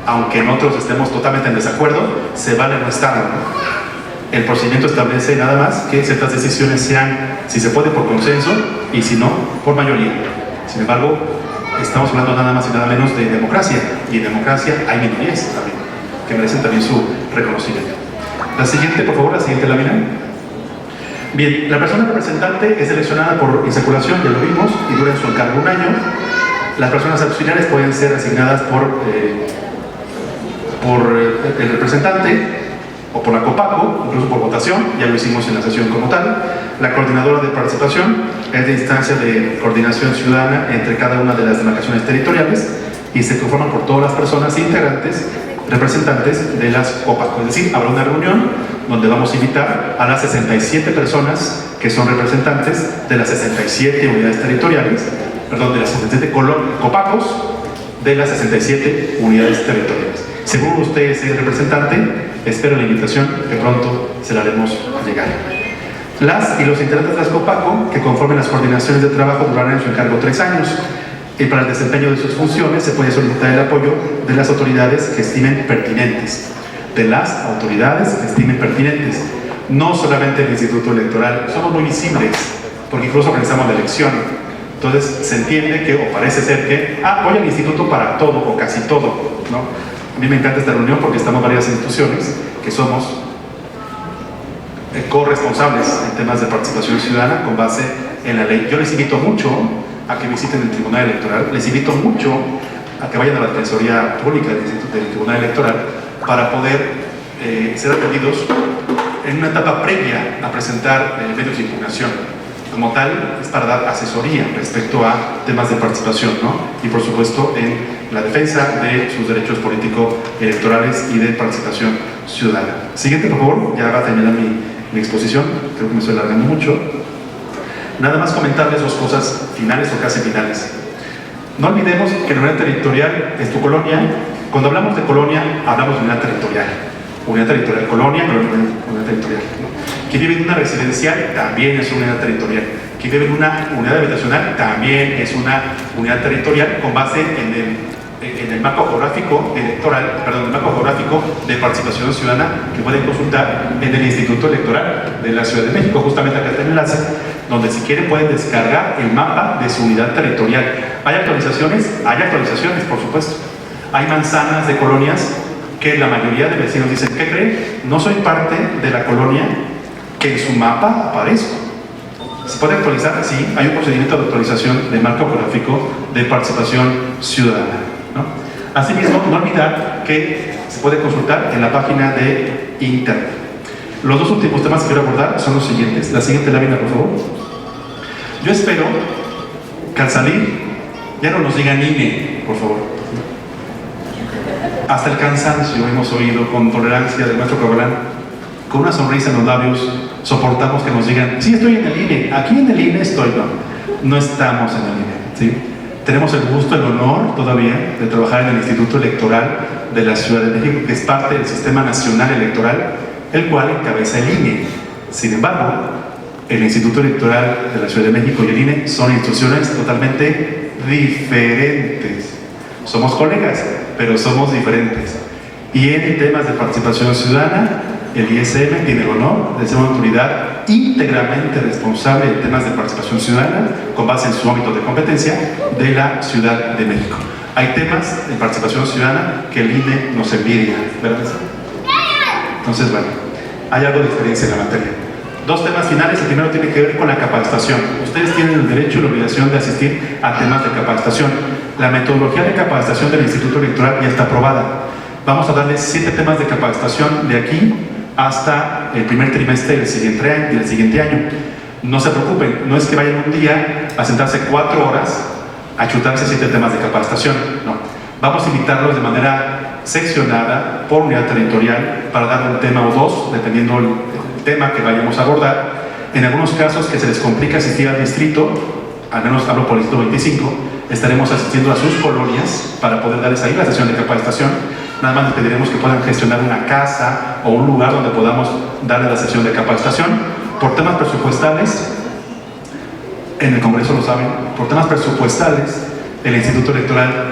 aunque en otros estemos totalmente en desacuerdo, se vale no estarlo, ¿no? El procedimiento establece nada más que ciertas decisiones sean, si se puede, por consenso y si no, por mayoría. Sin embargo, estamos hablando nada más y nada menos de democracia, y en democracia hay minorías también, que merecen también su reconocimiento. La siguiente, por favor, la siguiente lámina. Bien, la persona representante es seleccionada por insaculación, ya lo vimos, y dura en su encargo 1 año. Las personas auxiliares pueden ser asignadas por el representante o por la Copaco, incluso por votación, ya lo hicimos en la sesión como tal. La coordinadora de participación es de instancia de coordinación ciudadana entre cada una de las demarcaciones territoriales y se conforman por todas las personas integrantes, representantes de las Copaco. Es decir, habrá una reunión donde vamos a invitar a las 67 personas que son representantes de las 67 unidades territoriales, perdón, de las 67 Copacos de las 67 unidades territoriales. Según usted es el representante, espero la invitación que pronto se la haremos llegar. Las y los integrantes de las Copaco que conformen las coordinaciones de trabajo durarán en su encargo 3 años y para el desempeño de sus funciones se puede solicitar el apoyo de las autoridades que estimen pertinentes. De las autoridades que estimen pertinentes, no solamente el Instituto Electoral. Somos muy visibles porque incluso organizamos la elección. Entonces se entiende que, o parece ser que, voy al instituto para todo o casi todo, ¿no? A mí me encanta esta reunión porque estamos varias instituciones que somos corresponsables en temas de participación ciudadana con base en la ley. Yo les invito mucho a que visiten el Tribunal Electoral, les invito mucho a que vayan a la Defensoría Pública del Tribunal Electoral para poder ser atendidos en una etapa previa a presentar medios de impugnación. Como tal, es para dar asesoría respecto a temas de participación, ¿no? Y por supuesto en la defensa de sus derechos político-electorales y de participación ciudadana. Siguiente, por favor, ya va a terminar mi exposición, creo que me estoy alargando mucho. Nada más comentarles 2 cosas finales o casi finales. No olvidemos que la unidad territorial es tu colonia. Cuando hablamos de colonia, hablamos de unidad territorial. Unidad territorial colonia, pero unidad territorial, ¿no? Quien vive en una residencial también es una unidad territorial. Quien vive en una unidad habitacional también es una unidad territorial con base en el mapa geográfico electoral, perdón, el mapa geográfico de participación ciudadana que pueden consultar en el Instituto Electoral de la Ciudad de México. Justamente acá está el enlace, donde si quieren pueden descargar el mapa de su unidad territorial. ¿Hay actualizaciones? Hay actualizaciones, por supuesto. Hay manzanas de colonias que la mayoría de vecinos dicen, ¿qué creen? No soy parte de la colonia que en su mapa aparezco. ¿Se puede actualizar? Sí, hay un procedimiento de actualización del marco geográfico de participación ciudadana, ¿no? Asimismo, no olvidar que se puede consultar en la página de Internet. Los 2 últimos temas que quiero abordar son los siguientes. La siguiente lámina, por favor. Yo espero que al salir Ya no nos digan INE, por favor. Hasta el cansancio hemos oído con tolerancia del maestro Corbalán, con una sonrisa en los labios, soportamos que nos digan, sí, estoy en el INE, aquí en el INE estoy, no estamos en el INE, ¿sí? Tenemos el gusto, el honor todavía de trabajar en el Instituto Electoral de la Ciudad de México, que es parte del Sistema Nacional Electoral, el cual encabeza el INE. Sin embargo, el Instituto Electoral de la Ciudad de México y el INE son instituciones totalmente diferentes. Somos colegas, pero somos diferentes. Y en temas de participación ciudadana, el ISM tiene el honor de ser una autoridad íntegramente responsable en temas de participación ciudadana, con base en su ámbito de competencia, de la Ciudad de México. Hay temas de participación ciudadana que el INE nos envidia, ¿verdad? Entonces, bueno, hay algo de experiencia en la materia. Dos temas finales. El primero tiene que ver con la capacitación. Ustedes tienen el derecho y la obligación de asistir a temas de capacitación. La metodología de capacitación del Instituto Electoral ya está aprobada. Vamos a darles 7 temas de capacitación de aquí hasta el primer trimestre del siguiente año. No se preocupen, no es que vayan un día a sentarse 4 horas a chutarse 7 temas de capacitación, no. Vamos a invitarlos de manera seccionada por unidad territorial para dar un tema o dos, dependiendo del tema que vayamos a abordar. En algunos casos que se les complica asistir al distrito, al menos hablo por el distrito 25, estaremos asistiendo a sus colonias para poder darles ahí la sesión de capacitación. Nada más les pediremos que puedan gestionar una casa o un lugar donde podamos darle la sesión de capacitación. Por temas presupuestales, en el Congreso lo saben, por temas presupuestales, el Instituto Electoral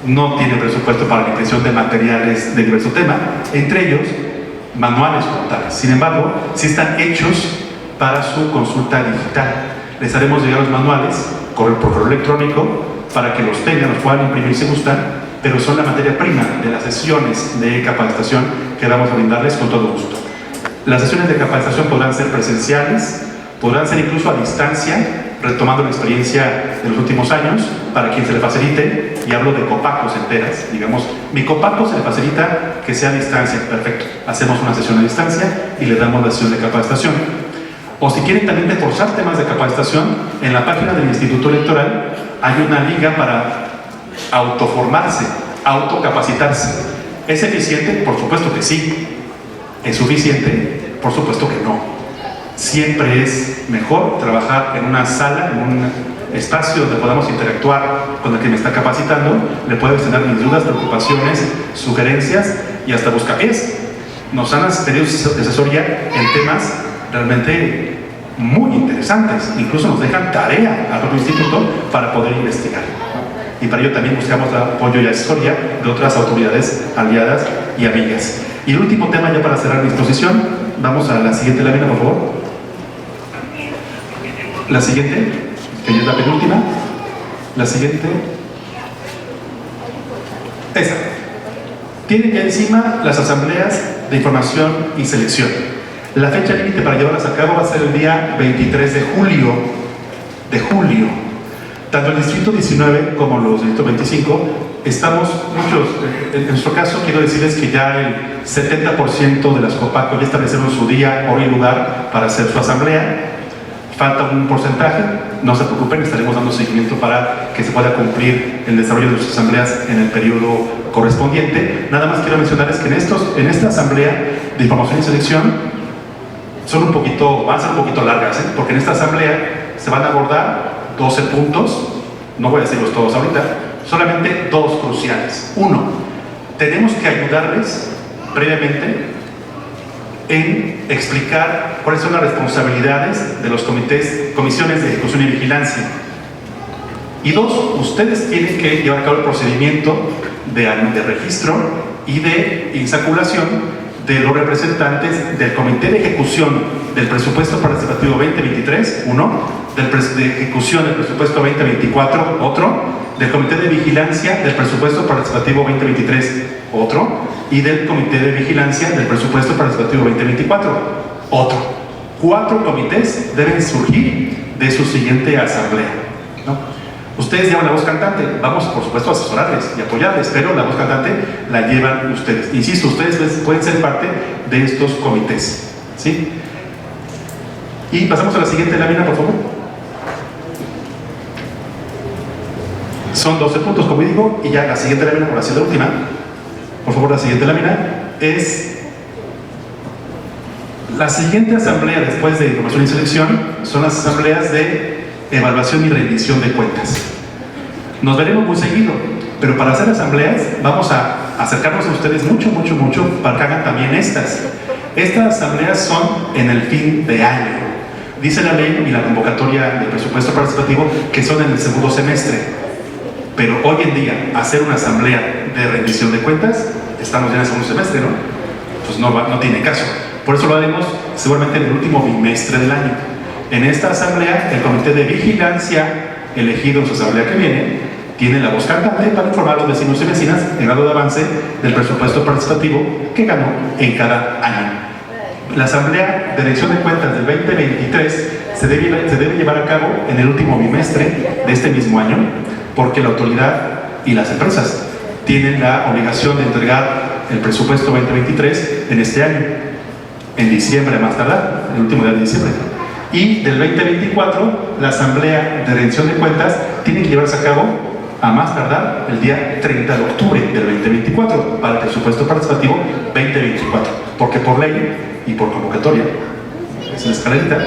no tiene presupuesto para la impresión de materiales de diverso tema, entre ellos manuales como tales. Sin embargo, sí están hechos para su consulta digital. Les haremos llegar los manuales por correo electrónico para que los tengan, los puedan imprimir si gustan, pero son la materia prima de las sesiones de capacitación que vamos a brindarles con todo gusto. Las sesiones de capacitación podrán ser presenciales, podrán ser incluso a distancia, retomando la experiencia de los últimos años, para quien se le facilite, y hablo de copacos enteras, digamos, mi copaco se le facilita que sea a distancia, perfecto, hacemos una sesión a distancia y le damos la sesión de capacitación. O si quieren también reforzar temas de capacitación, en la página del Instituto Electoral hay una liga para autoformarse, autocapacitarse. ¿Es eficiente? Por supuesto que sí. ¿Es suficiente? Por supuesto que no. Siempre es mejor trabajar en una sala, en un espacio donde podamos interactuar con el que me está capacitando, le puedo extender mis dudas, preocupaciones, sugerencias y hasta buscapiés. Nos han pedido asesoría en temas realmente muy interesantes, incluso nos dejan tarea al propio instituto para poder investigar. Y para ello también buscamos apoyo y asesoría de otras autoridades aliadas y amigas. Y el último tema, ya para cerrar mi exposición, vamos a la siguiente lámina, por favor. La siguiente, que ya es la penúltima. La siguiente. Esta. Tienen ya encima las asambleas de información y selección. La fecha límite para llevarlas a cabo va a ser el día 23 de julio. Tanto el distrito 19 como los distritos 25 estamos muchos, en nuestro caso quiero decirles que ya el 70% de las COPACO ya establecieron su día, hora y lugar para hacer su asamblea. Falta un porcentaje, no se preocupen, estaremos dando seguimiento para que se pueda cumplir el desarrollo de sus asambleas en el periodo correspondiente. Nada más quiero mencionarles que en esta asamblea de información y selección van a ser un poquito largas, porque en esta asamblea se van a abordar 12 puntos, no voy a decirlos todos ahorita, solamente 2 cruciales. 1, tenemos que ayudarles previamente en explicar cuáles son las responsabilidades de los comisiones de ejecución y vigilancia. Y 2, ustedes tienen que llevar a cabo el procedimiento de registro y de insaculación de los representantes del Comité de Ejecución del Presupuesto Participativo 2023, de ejecución del Presupuesto 2024, otro, del Comité de Vigilancia del Presupuesto Participativo 2023, otro, y del Comité de Vigilancia del Presupuesto Participativo 2024, otro. 4 comités deben surgir de su siguiente asamblea, ¿no? Ustedes llevan la voz cantante, vamos por supuesto a asesorarles y apoyarles, pero la voz cantante la llevan ustedes. Insisto, ustedes pueden ser parte de estos comités, ¿sí? Y pasamos a la siguiente lámina, por favor. Son 12 puntos, como digo, y ya la siguiente lámina, por así la última, por favor, la siguiente lámina, es la siguiente asamblea después de información y selección, son las asambleas de evaluación y rendición de cuentas. Nos veremos muy seguido, pero para hacer asambleas vamos a acercarnos a ustedes mucho para que hagan también estas. Estas asambleas son en el fin de año. Dice la ley y la convocatoria del presupuesto participativo que son en el segundo semestre. Pero hoy en día, hacer una asamblea de rendición de cuentas, estamos ya en el segundo semestre, ¿no? Pues no tiene caso. Por eso lo haremos seguramente en el último bimestre del año. En esta asamblea, el comité de vigilancia elegido en su asamblea que viene, tiene la voz cantante para informar a los vecinos y vecinas el grado de avance del presupuesto participativo que ganó en cada año. La asamblea de rendición de cuentas del 2023 se debe llevar a cabo en el último bimestre de este mismo año, porque la autoridad y las empresas tienen la obligación de entregar el presupuesto 2023 en este año, en diciembre más tardar, el último día de diciembre. Y del 2024, la asamblea de rendición de cuentas tiene que llevarse a cabo a más tardar el día 30 de octubre del 2024 para el presupuesto participativo 2024, porque por ley y por convocatoria, es una escalerita,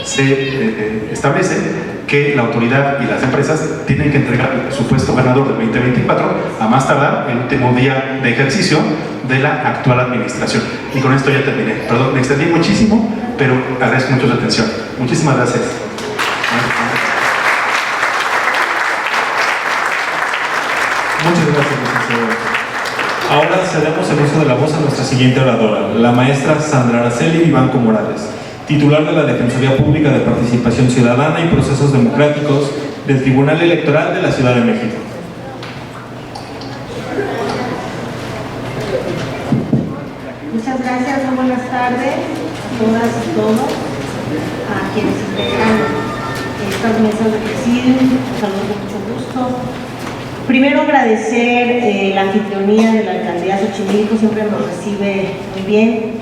se establece que la autoridad y las empresas tienen que entregar el presupuesto ganador del 2024 a más tardar el último día de ejercicio de la actual administración. Y con esto ya terminé. Perdón, me extendí muchísimo, pero agradezco mucho su atención. Muchísimas gracias. Muchas gracias, licenciado. Ahora cedemos el uso de la voz a nuestra siguiente oradora, la maestra Sandra Araceli Vivanco Morales, titular de la Defensoría Pública de Participación Ciudadana y Procesos Democráticos del Tribunal Electoral de la Ciudad de México. Muchas gracias, muy buenas tardes a todas y todos, a quienes integran estas mesas de presidio, un saludo con mucho gusto. Primero agradecer la anfitrionía de la Alcaldía Xochimilco, siempre nos recibe muy bien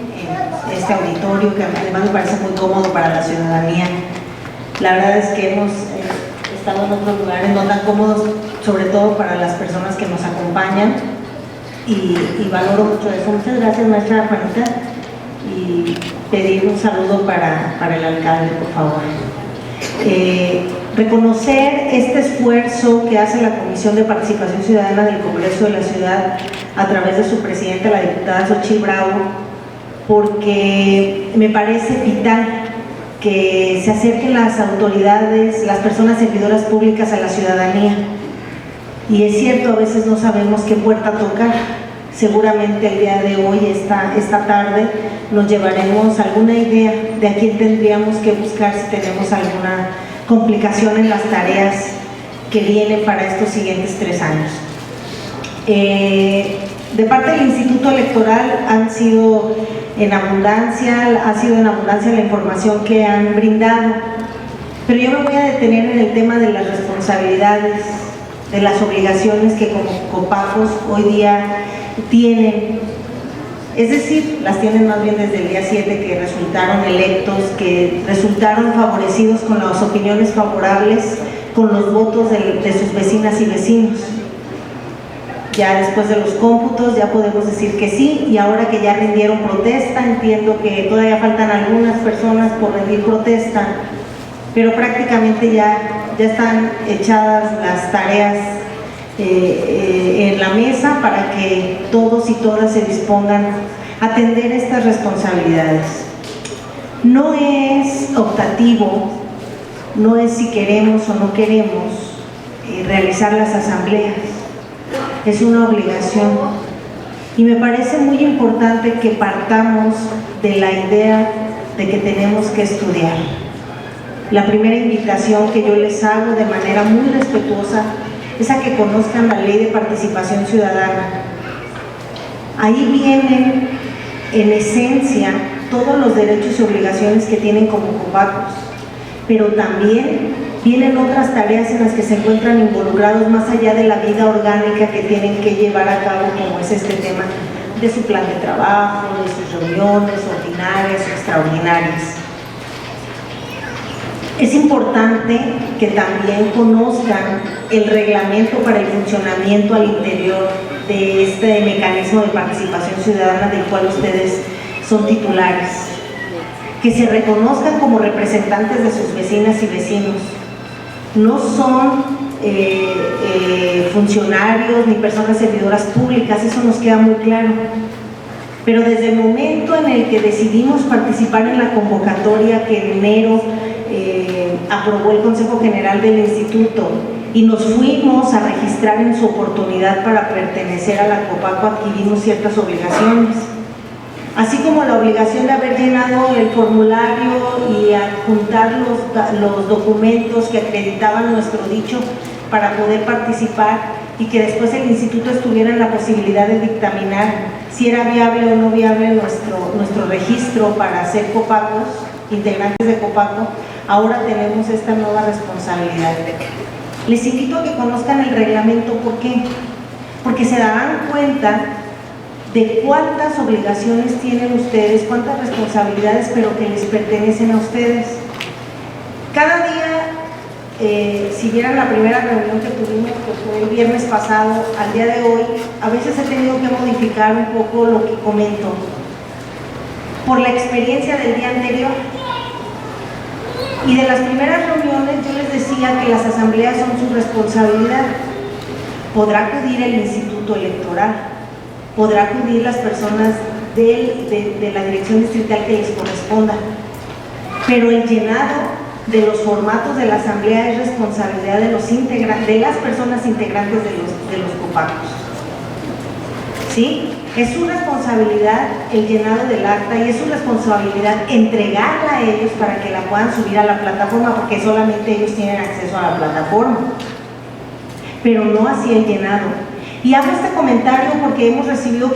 en este auditorio que además me parece muy cómodo para la ciudadanía. La verdad es que hemos estado en otros lugares no tan cómodos, sobre todo para las personas que nos acompañan, y valoro mucho eso. Muchas gracias, maestra Juanita, y pedir un saludo para el alcalde, por favor. Reconocer este esfuerzo que hace la Comisión de Participación Ciudadana del Congreso de la Ciudad a través de su presidenta, la diputada Xochitl Bravo, porque me parece vital que se acerquen las autoridades, las personas servidoras públicas a la ciudadanía. Y es cierto, a veces no sabemos qué puerta tocar. Seguramente el día de hoy, esta tarde, nos llevaremos alguna idea de a quién tendríamos que buscar si tenemos alguna complicación en las tareas que vienen para estos siguientes 3 años. De parte del Instituto Electoral ha sido en abundancia la información que han brindado, pero yo me voy a detener en el tema de las responsabilidades, de las obligaciones que como COPACOS hoy día tienen, es decir, las tienen más bien desde el día 7 que resultaron electos, que resultaron favorecidos con las opiniones favorables, con los votos de sus vecinas y vecinos. Ya después de los cómputos ya podemos decir que sí, y ahora que ya rindieron protesta, entiendo que todavía faltan algunas personas por rendir protesta, pero prácticamente ya están echadas las tareas en la mesa para que todos y todas se dispongan a atender estas responsabilidades. No es optativo, no es si queremos o no queremos realizar las asambleas, es una obligación, y me parece muy importante que partamos de la idea de que tenemos que estudiar. La primera invitación que yo les hago de manera muy respetuosa es a que conozcan la Ley de Participación Ciudadana. Ahí vienen, en esencia, todos los derechos y obligaciones que tienen como COPACOS, pero también vienen otras tareas en las que se encuentran involucrados más allá de la vida orgánica que tienen que llevar a cabo, como es este tema de su plan de trabajo, de sus reuniones ordinarias o extraordinarias. Es importante que también conozcan el reglamento para el funcionamiento al interior de este mecanismo de participación ciudadana del cual ustedes son titulares. Que se reconozcan como representantes de sus vecinas y vecinos. No son funcionarios ni personas servidoras públicas, eso nos queda muy claro. Pero desde el momento en el que decidimos participar en la convocatoria que en enero aprobó el Consejo General del Instituto y nos fuimos a registrar en su oportunidad para pertenecer a la Copaco, adquirimos ciertas obligaciones, así como la obligación de haber llenado el formulario y adjuntar los documentos que acreditaban nuestro dicho para poder participar y que después el instituto estuviera en la posibilidad de dictaminar si era viable o no viable nuestro registro para ser Copacos, integrantes de Copaco. Ahora tenemos esta nueva responsabilidad. Les invito a que conozcan el reglamento. ¿Por qué? Porque se darán cuenta de cuántas obligaciones tienen ustedes, cuántas responsabilidades, pero que les pertenecen a ustedes. Cada día, si vieran la primera reunión que tuvimos, que fue el viernes pasado, al día de hoy, a veces he tenido que modificar un poco lo que comento, por la experiencia del día anterior. Y de las primeras reuniones yo les decía que las asambleas son su responsabilidad. Podrá acudir el Instituto Electoral, podrá acudir las personas de la dirección distrital que les corresponda, pero el llenado de los formatos de la asamblea es responsabilidad de las personas integrantes de los Copacos. ¿Sí? Es su responsabilidad el llenado del acta y es su responsabilidad entregarla a ellos para que la puedan subir a la plataforma, porque solamente ellos tienen acceso a la plataforma, pero no así el llenado. Y hago este comentario porque hemos recibido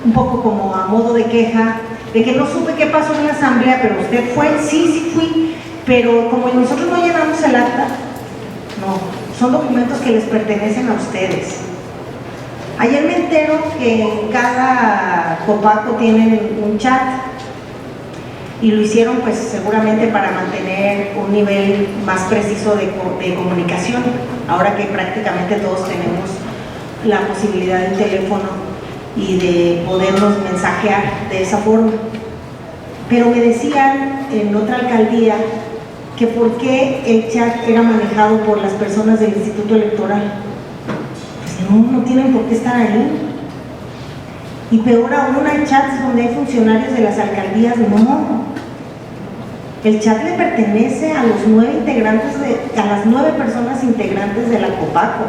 un poco como a modo de queja de que no supe qué pasó en la asamblea, pero usted fue. Sí fui, pero como nosotros no llenamos el acta, no, son documentos que les pertenecen a ustedes. Ayer me entero que en cada Copaco tienen un chat y lo hicieron pues seguramente para mantener un nivel más preciso de comunicación, ahora que prácticamente todos tenemos la posibilidad de un teléfono y de podernos mensajear de esa forma. Pero me decían en otra alcaldía que por qué el chat era manejado por las personas del Instituto Electoral. No tienen por qué estar ahí. Y peor aún, hay chats donde hay funcionarios de las alcaldías. No, el chat le pertenece a los 9 integrantes, a las 9 personas integrantes de la Copaco.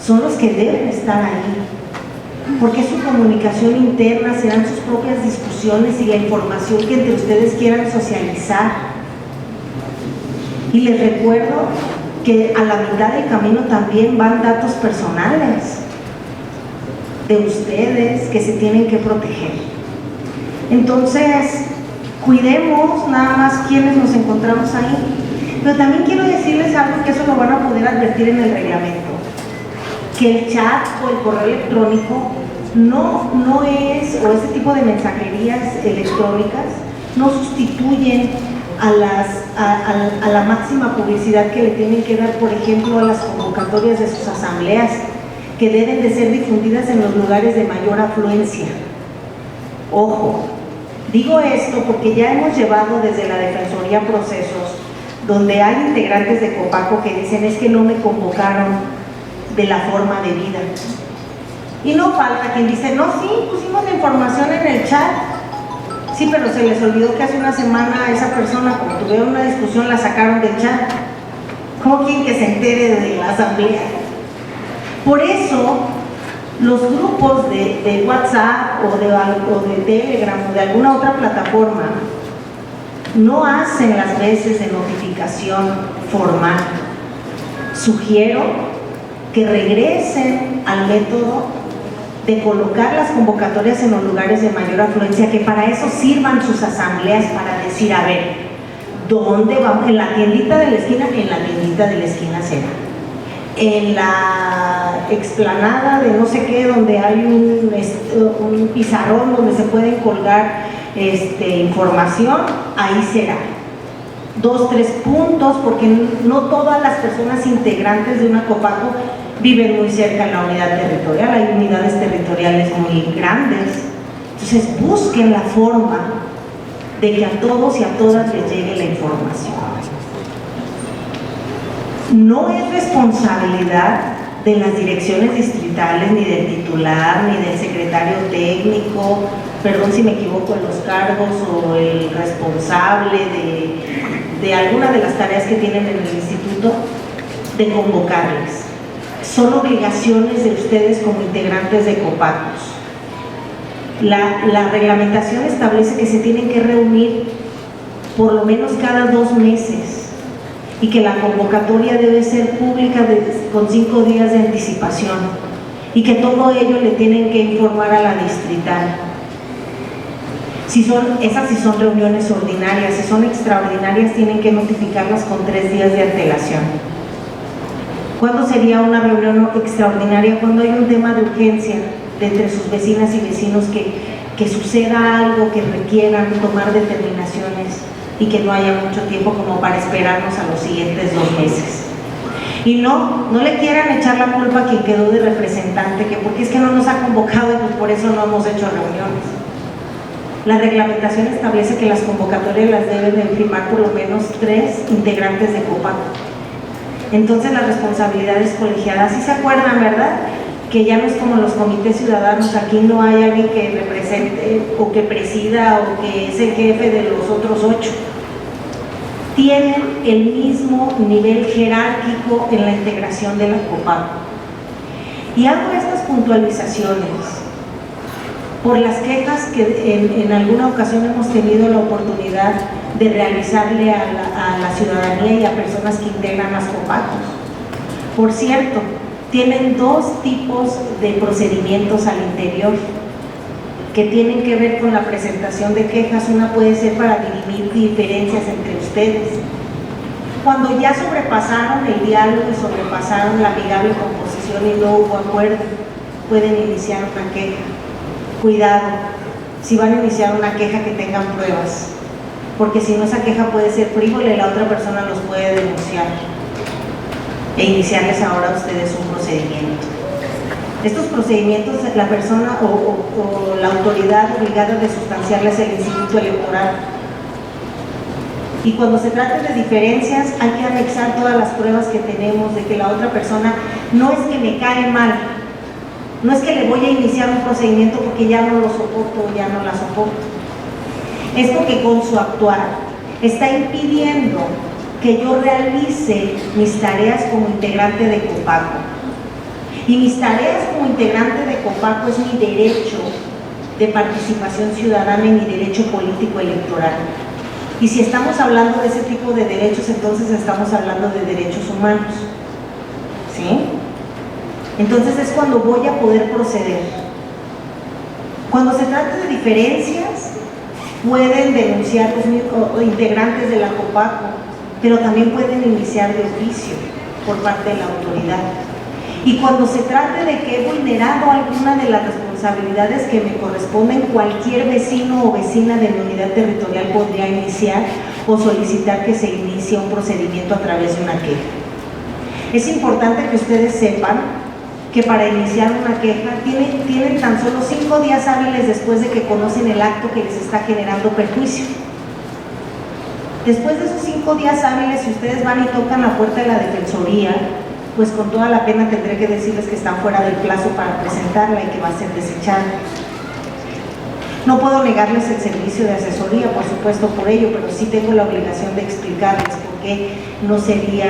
Son los que deben estar ahí, porque es su comunicación interna, serán sus propias discusiones y la información que entre ustedes quieran socializar. Y les recuerdo que a la mitad del camino también van datos personales de ustedes que se tienen que proteger. Entonces, cuidemos nada más quienes nos encontramos ahí. Pero también quiero decirles algo que eso lo van a poder advertir en el reglamento, que el chat o el correo electrónico no es, o ese tipo de mensajerías electrónicas no sustituyen a la máxima publicidad que le tienen que dar, por ejemplo, a las convocatorias de sus asambleas, que deben de ser difundidas en los lugares de mayor afluencia. Ojo, digo esto porque ya hemos llevado desde la Defensoría procesos donde hay integrantes de Copaco que dicen es que no me convocaron de la forma debida. Y no falta quien dice, no, sí, pusimos la información en el chat. Sí, pero se les olvidó que hace una semana a esa persona, como tuvieron una discusión, la sacaron del chat. ¿Cómo quieren que se entere de la asamblea? Por eso, los grupos de WhatsApp o de Telegram o de alguna otra plataforma no hacen las veces de notificación formal. Sugiero que regresen al método de colocar las convocatorias en los lugares de mayor afluencia, que para eso sirvan sus asambleas, para decir, a ver, ¿dónde vamos? En la tiendita de la esquina, en la tiendita de la esquina será. En la explanada de no sé qué, donde hay un pizarrón donde se pueden colgar información, ahí será. 2, 3 puntos, porque no todas las personas integrantes de una Copaco viven muy cerca en la unidad territorial, hay unidades territoriales muy grandes. Entonces busquen la forma de que a todos y a todas les llegue la información. No es responsabilidad de las direcciones distritales, ni del titular, ni del secretario técnico, perdón si me equivoco en los cargos, o el responsable de alguna de las tareas que tienen en el instituto, de convocarles. Son obligaciones de ustedes como integrantes de Copacos. La reglamentación establece que se tienen que reunir por lo menos cada 2 meses y que la convocatoria debe ser pública con 5 días de anticipación y que todo ello le tienen que informar a la distrital. Esas sí son reuniones ordinarias, si son extraordinarias tienen que notificarlas con 3 días de antelación. ¿Cuándo sería una reunión extraordinaria? Cuando hay un tema de urgencia de entre sus vecinas y vecinos, que suceda algo que requieran tomar determinaciones y que no haya mucho tiempo como para esperarnos a los siguientes 2 meses. Y no le quieran echar la culpa a quien quedó de representante, que porque es que no nos ha convocado y pues por eso no hemos hecho reuniones. La reglamentación establece que las convocatorias las deben de firmar por lo menos 3 integrantes de Copaco. Entonces la responsabilidad es colegiada. ¿Sí se acuerdan, verdad? Que ya no es como los comités ciudadanos, aquí no hay alguien que represente o que presida o que es el jefe de los otros 8. Tienen el mismo nivel jerárquico en la integración de la Copaco. Y hago estas puntualizaciones por las quejas que en alguna ocasión hemos tenido la oportunidad de realizarle a la ciudadanía y a personas que integran las Copacos. Por cierto, tienen 2 tipos de procedimientos al interior que tienen que ver con la presentación de quejas. Una puede ser para dirimir diferencias entre ustedes. Cuando ya sobrepasaron el diálogo y sobrepasaron la amigable composición y no hubo acuerdo, pueden iniciar una queja. Cuidado, si van a iniciar una queja, que tengan pruebas, porque si no, esa queja puede ser frívola y la otra persona los puede denunciar e iniciarles ahora a ustedes un procedimiento. Estos procedimientos, la persona o la autoridad obligada de sustanciarles es el Instituto Electoral. Y cuando se trate de diferencias, hay que anexar todas las pruebas que tenemos de que la otra persona no es que me cae mal, no es que le voy a iniciar un procedimiento porque ya no lo soporto o ya no la soporto. Es porque con su actuar está impidiendo que yo realice mis tareas como integrante de Copaco. Y mis tareas como integrante de Copaco es mi derecho de participación ciudadana y mi derecho político electoral. Y si estamos hablando de ese tipo de derechos, entonces estamos hablando de derechos humanos. ¿Sí? Entonces es cuando voy a poder proceder. Cuando se trata de diferencias, pueden denunciar los integrantes de la Copaco, pero también pueden iniciar de oficio por parte de la autoridad. Y cuando se trate de que he vulnerado alguna de las responsabilidades que me corresponden, cualquier vecino o vecina de la unidad territorial podría iniciar o solicitar que se inicie un procedimiento a través de una queja. Es importante que ustedes sepan que para iniciar una queja tienen tan solo 5 días hábiles después de que conocen el acto que les está generando perjuicio. Después de esos 5 días hábiles, si ustedes van y tocan la puerta de la Defensoría, pues con toda la pena tendré que decirles que están fuera del plazo para presentarla y que va a ser desechada. No puedo negarles el servicio de asesoría, por supuesto, por ello, pero sí tengo la obligación de explicarles por qué no sería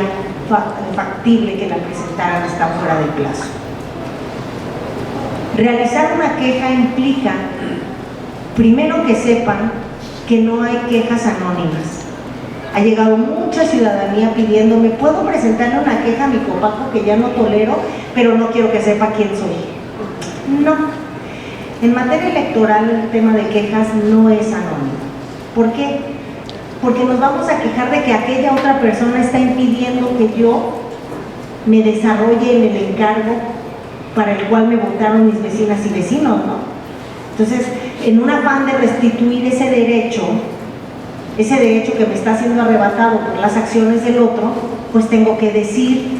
factible que la presentaran, están fuera del plazo. Realizar una queja implica, primero, que sepan que no hay quejas anónimas. Ha llegado mucha ciudadanía pidiéndome, ¿puedo presentarle una queja a mi Copaco que ya no tolero, pero no quiero que sepa quién soy? No. En materia electoral el tema de quejas no es anónimo. ¿Por qué? Porque nos vamos a quejar de que aquella otra persona está impidiendo que yo me desarrolle en el encargo para el cual me votaron mis vecinas y vecinos, ¿no? Entonces, en un afán de restituir ese derecho, ese derecho que me está siendo arrebatado por las acciones del otro, pues tengo que decir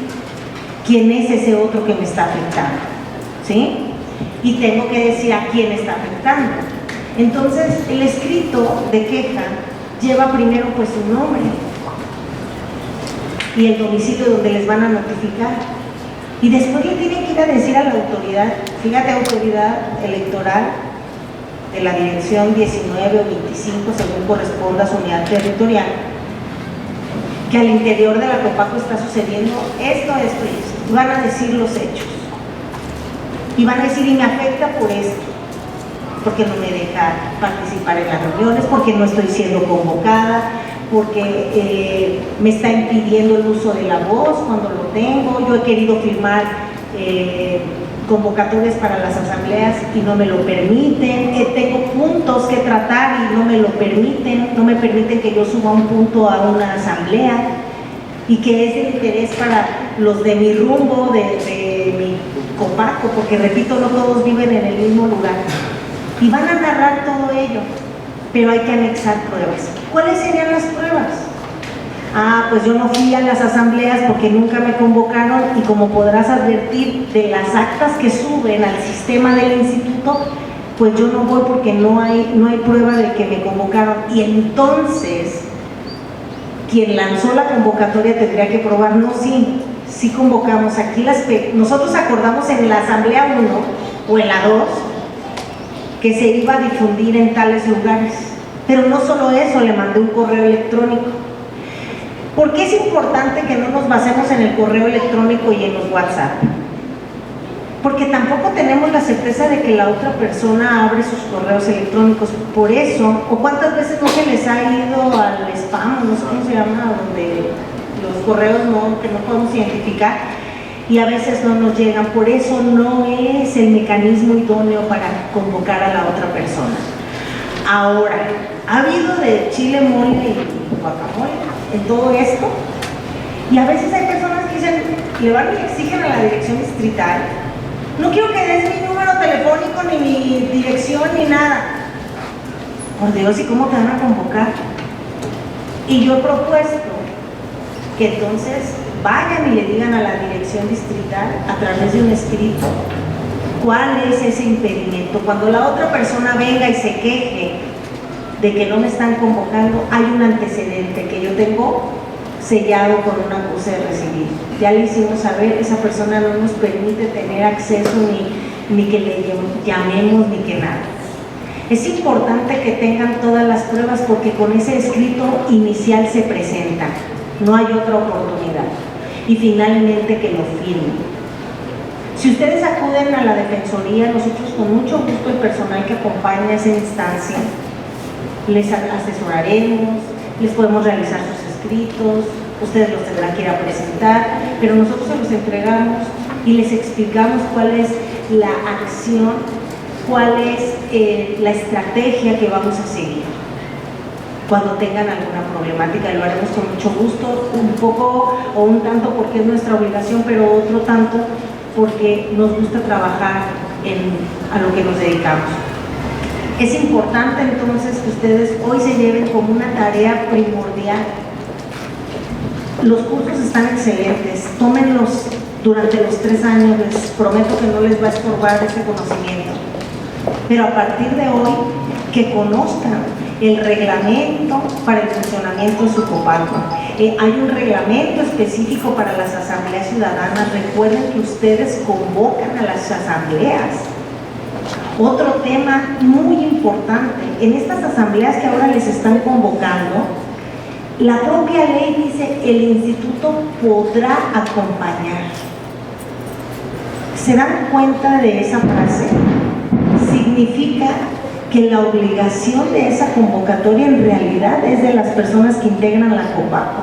quién es ese otro que me está afectando, ¿sí? Y tengo que decir a quién está afectando. Entonces, el escrito de queja lleva primero pues su nombre y el domicilio donde les van a notificar. Y después le tienen que ir a decir a la autoridad, fíjate, autoridad electoral de la dirección 19 o 25, según corresponda a su unidad territorial, que al interior de la Copaco está sucediendo esto. Y van a decir los hechos. Y van a decir, y me afecta por esto, porque no me deja participar en las reuniones, porque no estoy siendo convocada, porque me está impidiendo el uso de la voz cuando lo tengo. Yo he querido firmar convocatorias para las asambleas y no me lo permiten. Tengo puntos que tratar y no me lo permiten. No me permiten que yo suba un punto a una asamblea, y que es de interés para los de mi rumbo, de mi Copaco, porque repito, no todos viven en el mismo lugar. Y van a narrar todo ello, pero hay que anexar pruebas. ¿Cuáles serían las pruebas? Ah, pues yo no fui a las asambleas porque nunca me convocaron, y como podrás advertir de las actas que suben al sistema del instituto, pues yo no voy porque no hay prueba de que me convocaron. Y entonces, quien lanzó la convocatoria tendría que probar, no, sí convocamos. Aquí nosotros acordamos en la asamblea 1 o en la 2 que se iba a difundir en tales lugares. Pero no solo eso, le mandé un correo electrónico. ¿Por qué es importante que no nos basemos en el correo electrónico y en los WhatsApp? Porque tampoco tenemos la certeza de que la otra persona abre sus correos electrónicos. Por eso, o cuántas veces no se les ha ido al spam, no sé cómo se llama, donde los correos que no podemos identificar, y a veces no nos llegan. Por eso no es el mecanismo idóneo para convocar a la otra persona. Ahora, ha habido de chile, mole y guacamole en todo esto, y a veces hay personas que dicen, le van y le exigen a la dirección distrital: no quiero que des mi número telefónico, ni mi dirección, ni nada. Por Dios, ¿y cómo te van a convocar? Y yo he propuesto que entonces vayan y le digan a la dirección distrital a través de un escrito cuál es ese impedimento. Cuando la otra persona venga y se queje de que no me están convocando, hay un antecedente que yo tengo sellado con un acuse de recibido. Ya le hicimos saber, esa persona no nos permite tener acceso ni que le llamemos ni que nada. Es importante que tengan todas las pruebas, porque con ese escrito inicial se presentan, no hay otra oportunidad. Y finalmente que lo firmen. Si ustedes acuden a la Defensoría, nosotros con mucho gusto, el personal que acompaña esa instancia, les asesoraremos, les podemos realizar sus escritos, ustedes los tendrán que ir a presentar, pero nosotros se los entregamos y les explicamos cuál es la acción, cuál es la estrategia que vamos a seguir cuando tengan alguna problemática. Y lo haremos con mucho gusto, un poco o un tanto porque es nuestra obligación, pero otro tanto porque nos gusta trabajar a lo que nos dedicamos. Es importante entonces que ustedes hoy se lleven como una tarea primordial. Los cursos están excelentes, tómenlos durante los 3 años, les prometo que no les va a estorbar ese conocimiento. Pero a partir de hoy, que conozcan el reglamento para el funcionamiento de su Copaco. Hay un reglamento específico para las asambleas ciudadanas. Recuerden que ustedes convocan a las asambleas. Otro tema muy importante, en estas asambleas que ahora les están convocando, la propia ley dice: el instituto podrá acompañar. ¿Se dan cuenta de esa frase? Significa que la obligación de esa convocatoria en realidad es de las personas que integran la Copaco.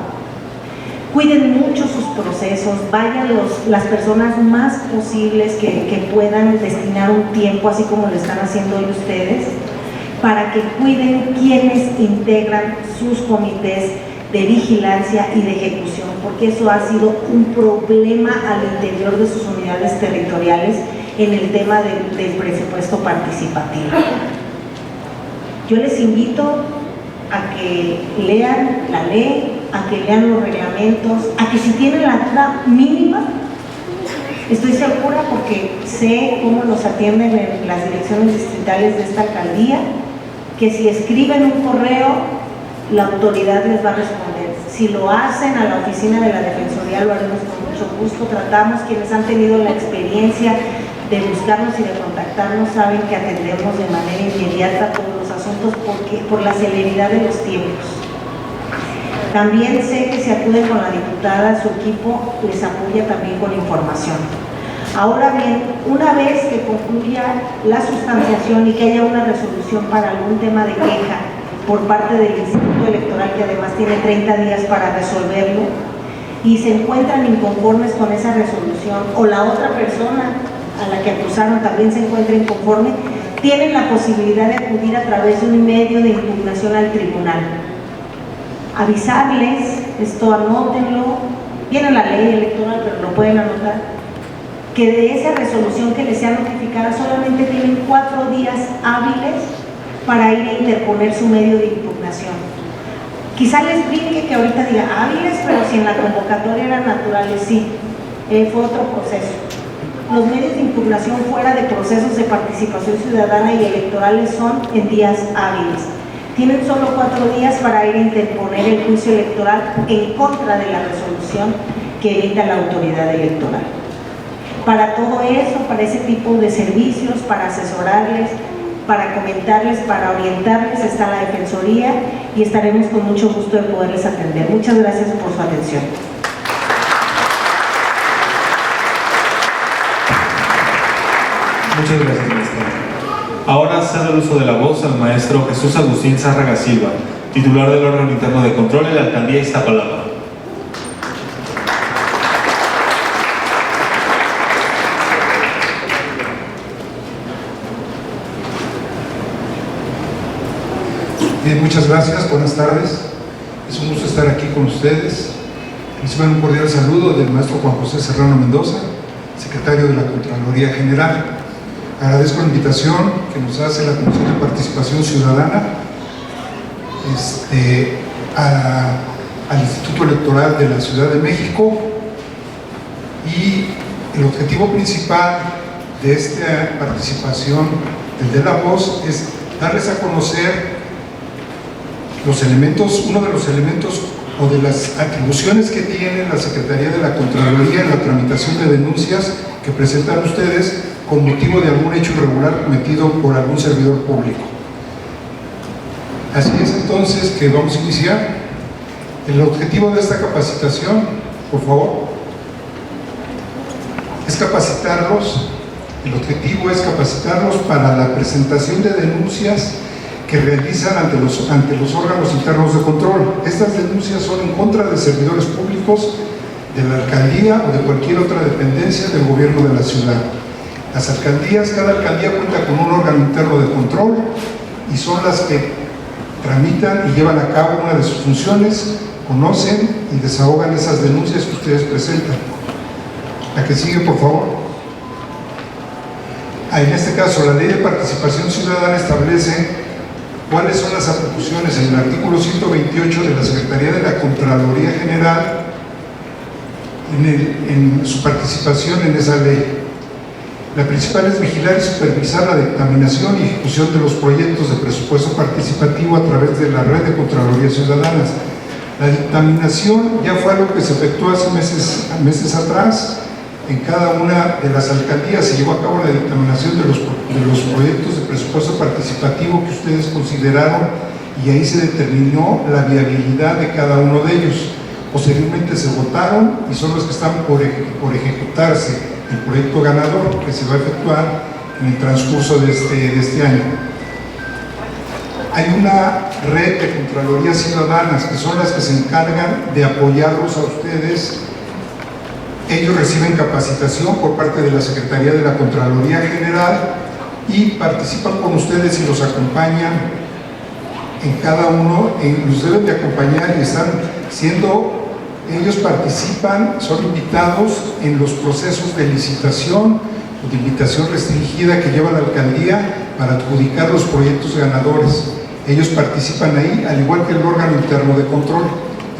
Cuiden mucho sus procesos, vayan las personas más posibles que puedan destinar un tiempo, así como lo están haciendo hoy ustedes, para que cuiden quienes integran sus comités de vigilancia y de ejecución, porque eso ha sido un problema al interior de sus unidades territoriales en el tema del presupuesto participativo. Yo les invito a que lean la ley, a que lean los reglamentos, a que si tienen la duda mínima, estoy segura porque sé cómo nos atienden en las direcciones distritales de esta alcaldía, que si escriben un correo, la autoridad les va a responder. Si lo hacen a la oficina de la Defensoría, lo haremos con mucho gusto. Tratamos, quienes han tenido la experiencia de buscarnos y de contactarnos, saben que atendemos de manera inmediata todos los asuntos por la celeridad de los tiempos. También sé que si acuden con la diputada, su equipo les apoya también con información. Ahora bien, una vez que concluya la sustanciación y que haya una resolución para algún tema de queja por parte del Instituto Electoral, que además tiene 30 días para resolverlo, y se encuentran inconformes con esa resolución, o la otra persona a la que acusaron también se encuentra inconforme, tienen la posibilidad de acudir a través de un medio de impugnación al tribunal. Avisarles, esto anótenlo, viene la ley electoral, pero lo pueden anotar, que de esa resolución que les sea notificada solamente tienen 4 días hábiles para ir a interponer su medio de impugnación. Quizá les brinque que ahorita diga hábiles, pero si en la convocatoria eran naturales, sí, fue otro proceso. Los medios de impugnación fuera de procesos de participación ciudadana y electorales son en días hábiles. Tienen solo 4 días para ir a interponer el juicio electoral en contra de la resolución que emita la autoridad electoral. Para todo eso, para ese tipo de servicios, para asesorarles, para comentarles, para orientarles, está la Defensoría y estaremos con mucho gusto de poderles atender. Muchas gracias por su atención. Muchas gracias, maestra. Ahora cedo el uso de la voz al maestro Jesús Agustín Zárraga Silva, titular del órgano interno de control en la alcaldía de Iztapalapa. Bien, muchas gracias, buenas tardes. Es un gusto estar aquí con ustedes. Reciban un cordial saludo del maestro Juan José Serrano Mendoza, secretario de la Contraloría General. Agradezco la invitación que nos hace la Comisión de Participación Ciudadana al Instituto Electoral de la Ciudad de México, y el objetivo principal de esta participación de la voz es darles a conocer los elementos, uno de los elementos o de las atribuciones que tiene la Secretaría de la Contraloría en la tramitación de denuncias que presentan ustedes con motivo de algún hecho irregular cometido por algún servidor público. Así es entonces que vamos a iniciar. El objetivo de esta capacitación, por favor, es capacitarlos. El objetivo es capacitarlos para la presentación de denuncias que realizan ante los órganos internos de control. Estas denuncias son en contra de servidores públicos de la alcaldía o de cualquier otra dependencia del gobierno de la ciudad. Las alcaldías, cada alcaldía cuenta con un órgano interno de control y son las que tramitan y llevan a cabo una de sus funciones, conocen y desahogan esas denuncias que ustedes presentan. La que sigue, por favor. En este caso, la Ley de Participación Ciudadana establece cuáles son las atribuciones en el artículo 128 de la Secretaría de la Contraloría General en su participación en esa ley. La principal es vigilar y supervisar la dictaminación y ejecución de los proyectos de presupuesto participativo a través de la red de Contralorías Ciudadanas. La dictaminación ya fue algo que se efectuó hace meses atrás. En cada una de las alcaldías se llevó a cabo la dictaminación de los proyectos de presupuesto participativo que ustedes consideraron, y ahí se determinó la viabilidad de cada uno de ellos. Posteriormente se votaron y son los que están por ejecutarse el proyecto ganador, que se va a efectuar en el transcurso de este año. Hay una red de Contralorías Ciudadanas que son las que se encargan de apoyarlos a ustedes. Ellos reciben capacitación por parte de la Secretaría de la Contraloría General y participan con ustedes y los acompañan en cada uno, los deben de acompañar y están siendo, ellos participan, son invitados en los procesos de licitación o de invitación restringida que lleva la alcaldía para adjudicar los proyectos ganadores. Ellos participan ahí, al igual que el órgano interno de control.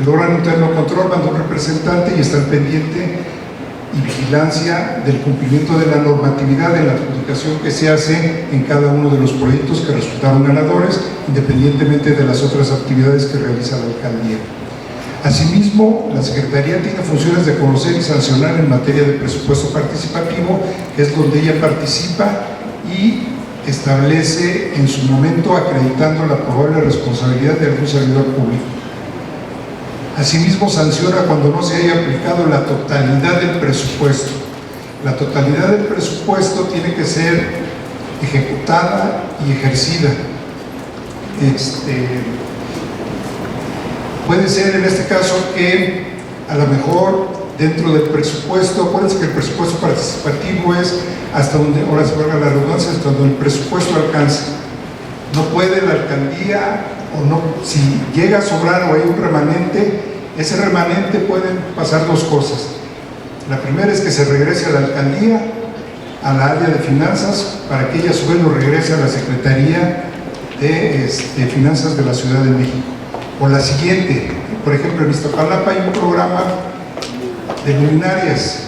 El órgano interno de control manda un representante y está al pendiente y vigilancia del cumplimiento de la normatividad de la adjudicación que se hace en cada uno de los proyectos que resultaron ganadores, independientemente de las otras actividades que realiza la alcaldía. Asimismo, la Secretaría tiene funciones de conocer y sancionar en materia de presupuesto participativo, que es donde ella participa y establece en su momento acreditando la probable responsabilidad de algún servidor público. Asimismo, sanciona cuando no se haya aplicado la totalidad del presupuesto. La totalidad del presupuesto tiene que ser ejecutada y ejercida. Puede ser en este caso que a lo mejor dentro del presupuesto, acuérdense que el presupuesto participativo es hasta donde, ahora se valga la redundancia, hasta donde el presupuesto alcanza. No puede la alcaldía, o no, si llega a sobrar o hay un remanente, ese remanente pueden pasar dos cosas. La primera es que se regrese a la alcaldía, a la área de finanzas, para que ella a su vez lo regrese a la Secretaría de Finanzas de la Ciudad de México. O la siguiente, por ejemplo, en Iztapalapa hay un programa de luminarias.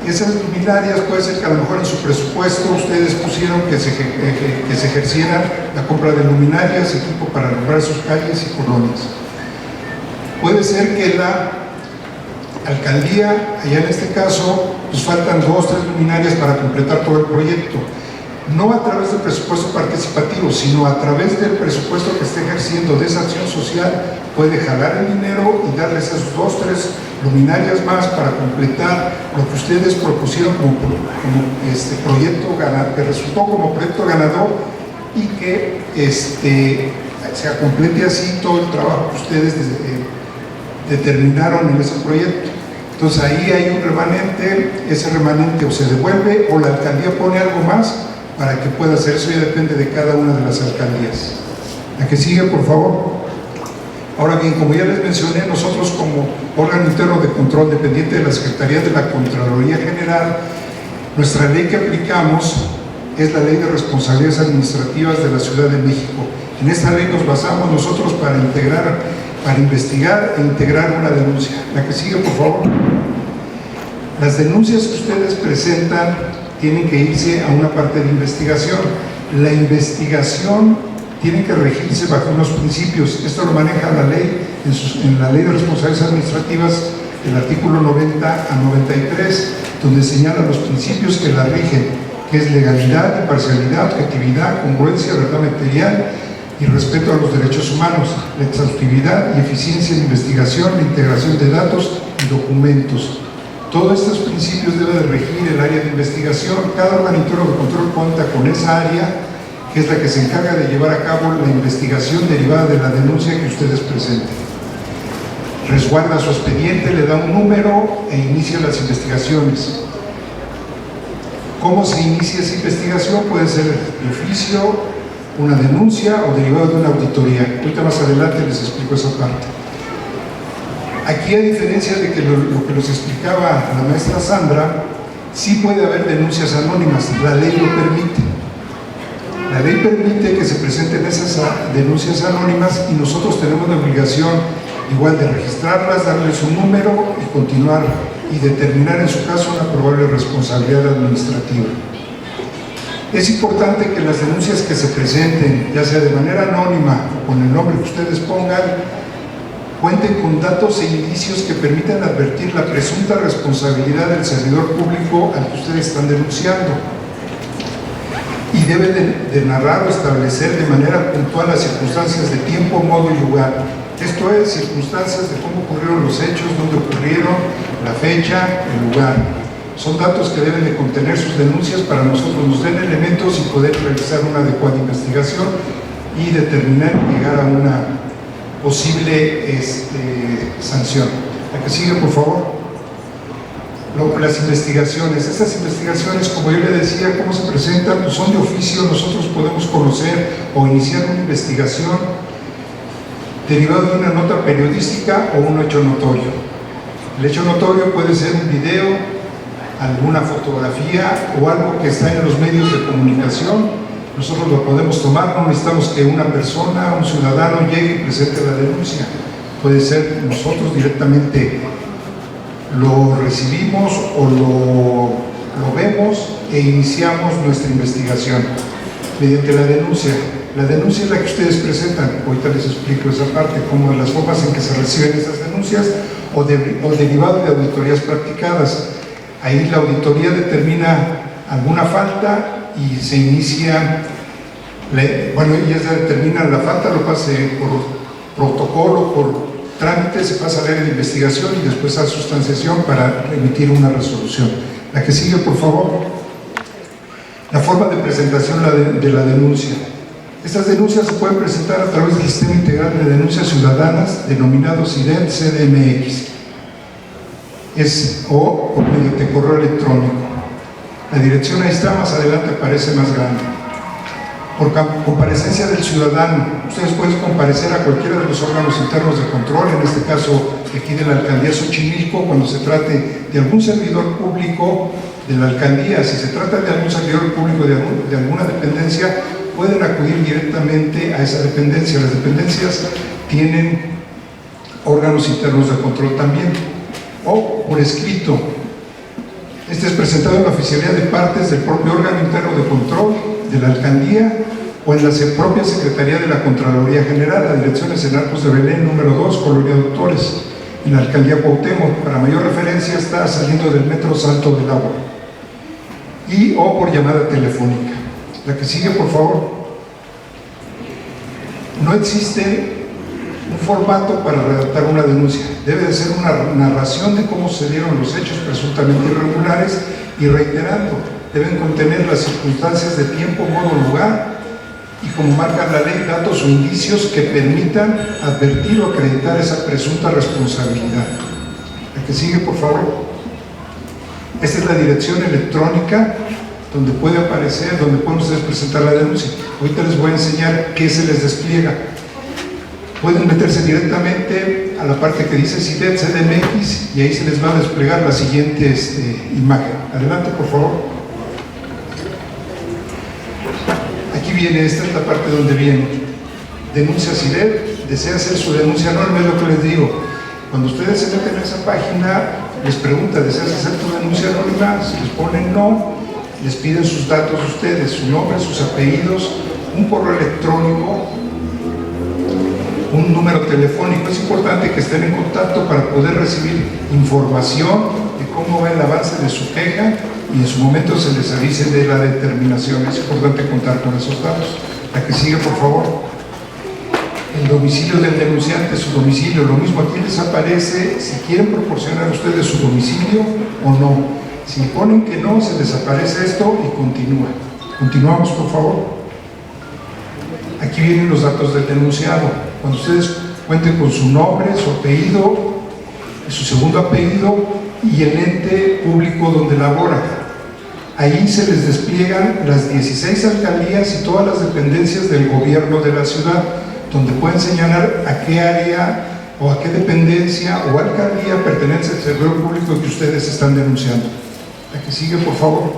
Esas luminarias puede ser que a lo mejor en su presupuesto ustedes pusieron que se ejerciera la compra de luminarias, equipo para alumbrar sus calles y colonias. Puede ser que la alcaldía, allá en este caso, pues faltan 2 o 3 luminarias para completar todo el proyecto. No a través del presupuesto participativo, sino a través del presupuesto que esté ejerciendo de esa acción social, puede jalar el dinero y darles esas 2 o 3 luminarias más para completar lo que ustedes propusieron como proyecto ganador, que resultó como proyecto ganador, y que se complete así todo el trabajo que ustedes determinaron en ese proyecto. Entonces ahí hay un remanente, ese remanente o se devuelve o la alcaldía pone algo más para que pueda hacer eso, ya depende de cada una de las alcaldías. La que sigue, por favor. Ahora bien, como ya les mencioné, nosotros como órgano interno de control dependiente de la Secretaría de la Contraloría General, nuestra ley que aplicamos es la Ley de Responsabilidades Administrativas de la Ciudad de México. En esta ley nos basamos nosotros para investigar e integrar una denuncia. La que sigue, por favor. Las denuncias que ustedes presentan tienen que irse a una parte de investigación. La investigación tiene que regirse bajo unos principios. Esto lo maneja la ley, en la Ley de Responsabilidades Administrativas, el artículo 90 a 93, donde señala los principios que la rigen, que es legalidad, imparcialidad, objetividad, congruencia, verdad material y respeto a los derechos humanos, la exhaustividad y eficiencia en investigación, la integración de datos y documentos. Todos estos principios deben de regir el área de investigación. Cada órgano interno de control cuenta con esa área, que es la que se encarga de llevar a cabo la investigación derivada de la denuncia que ustedes presenten. Resguarda su expediente, le da un número e inicia las investigaciones. ¿Cómo se inicia esa investigación? Puede ser de oficio, una denuncia o derivado de una auditoría. Ahorita más adelante les explico esa parte. Aquí, a diferencia de que lo que nos explicaba la maestra Sandra, sí puede haber denuncias anónimas, la ley lo permite. La ley permite que se presenten esas denuncias anónimas y nosotros tenemos la obligación igual de registrarlas, darles un número y continuar y determinar en su caso una probable responsabilidad administrativa. Es importante que las denuncias que se presenten, ya sea de manera anónima o con el nombre que ustedes pongan, cuenten con datos e indicios que permitan advertir la presunta responsabilidad del servidor público al que ustedes están denunciando. Y debe de narrar o establecer de manera puntual las circunstancias de tiempo, modo y lugar. Esto es, circunstancias de cómo ocurrieron los hechos, dónde ocurrieron, la fecha, el lugar. Son datos que deben de contener sus denuncias para nosotros nos den elementos y poder realizar una adecuada investigación y determinar y llegar a una posible sanción. La que sigue, por favor. Las investigaciones. Estas investigaciones, como yo le decía, ¿cómo se presentan? Pues son de oficio. Nosotros podemos conocer o iniciar una investigación derivado de una nota periodística o un hecho notorio. El hecho notorio puede ser un video, alguna fotografía o algo que está en los medios de comunicación nosotros lo podemos tomar, no necesitamos que una persona, un ciudadano llegue y presente la denuncia. Puede ser nosotros directamente lo recibimos o lo vemos e iniciamos nuestra investigación mediante la denuncia. La denuncia es la que ustedes presentan, ahorita les explico esa parte, como las formas en que se reciben esas denuncias o derivado de auditorías practicadas. Ahí la auditoría determina alguna falta y se inicia, ya se determina la falta, lo pase por protocolo, por trámite, se pasa a área de investigación y después a sustanciación para emitir una resolución. La que sigue, por favor. La forma de presentación de la denuncia. Estas denuncias se pueden presentar a través del Sistema Integral de Denuncias Ciudadanas, denominado SIDENT CDMX, o mediante correo electrónico. La dirección ahí está, más adelante aparece más grande. Por comparecencia del ciudadano, ustedes pueden comparecer a cualquiera de los órganos internos de control, en este caso aquí de la Alcaldía Xochimilco, cuando se trate de algún servidor público de la Alcaldía. Si se trata de algún servidor público de alguna dependencia, pueden acudir directamente a esa dependencia. Las dependencias tienen órganos internos de control también, o por escrito. Este es presentado en la oficialía de partes del propio órgano interno de control de la Alcaldía o en la propia Secretaría de la Contraloría General. La dirección es en Arcos de Belén, número 2, Colonia Doctores, en la Alcaldía Cuauhtémoc. Para mayor referencia está saliendo del Metro Salto del Agua, o por llamada telefónica. La que sigue, por favor. No existe un formato para redactar una denuncia. Debe de ser una narración de cómo se dieron los hechos presuntamente irregulares y reiterando. Deben contener las circunstancias de tiempo, modo, lugar y, como marca la ley, datos o indicios que permitan advertir o acreditar esa presunta responsabilidad. La que sigue, por favor. Esta es la dirección electrónica donde puede aparecer, donde pueden ustedes presentar la denuncia. Ahorita les voy a enseñar qué se les despliega. Pueden meterse directamente a la parte que dice SIDENT CDMX y ahí se les va a desplegar la siguiente imagen. Adelante, por favor. Aquí viene, esta es la parte donde viene. Denuncia SIDENT, desea hacer su denuncia anónima, es lo que les digo. Cuando ustedes se meten en esa página, les pregunta, ¿deseas hacer tu denuncia anónima? Si les ponen no, les piden sus datos de ustedes, su nombre, sus apellidos, un correo electrónico, un número telefónico. Es importante que estén en contacto para poder recibir información de cómo va el avance de su queja y en su momento se les avise de la determinación. Es importante contar con esos datos. La que sigue, por favor. El domicilio del denunciante, su domicilio, lo mismo aquí les aparece si quieren proporcionar a ustedes su domicilio o no. Si ponen que no, se les aparece esto y continúa. Continuamos, por favor. Aquí vienen los datos del denunciado. Cuando ustedes cuenten con su nombre, su apellido, su segundo apellido y el ente público donde labora. Ahí se les despliegan las 16 alcaldías y todas las dependencias del gobierno de la ciudad, donde pueden señalar a qué área o a qué dependencia o alcaldía pertenece el servidor público que ustedes están denunciando. La que sigue, por favor.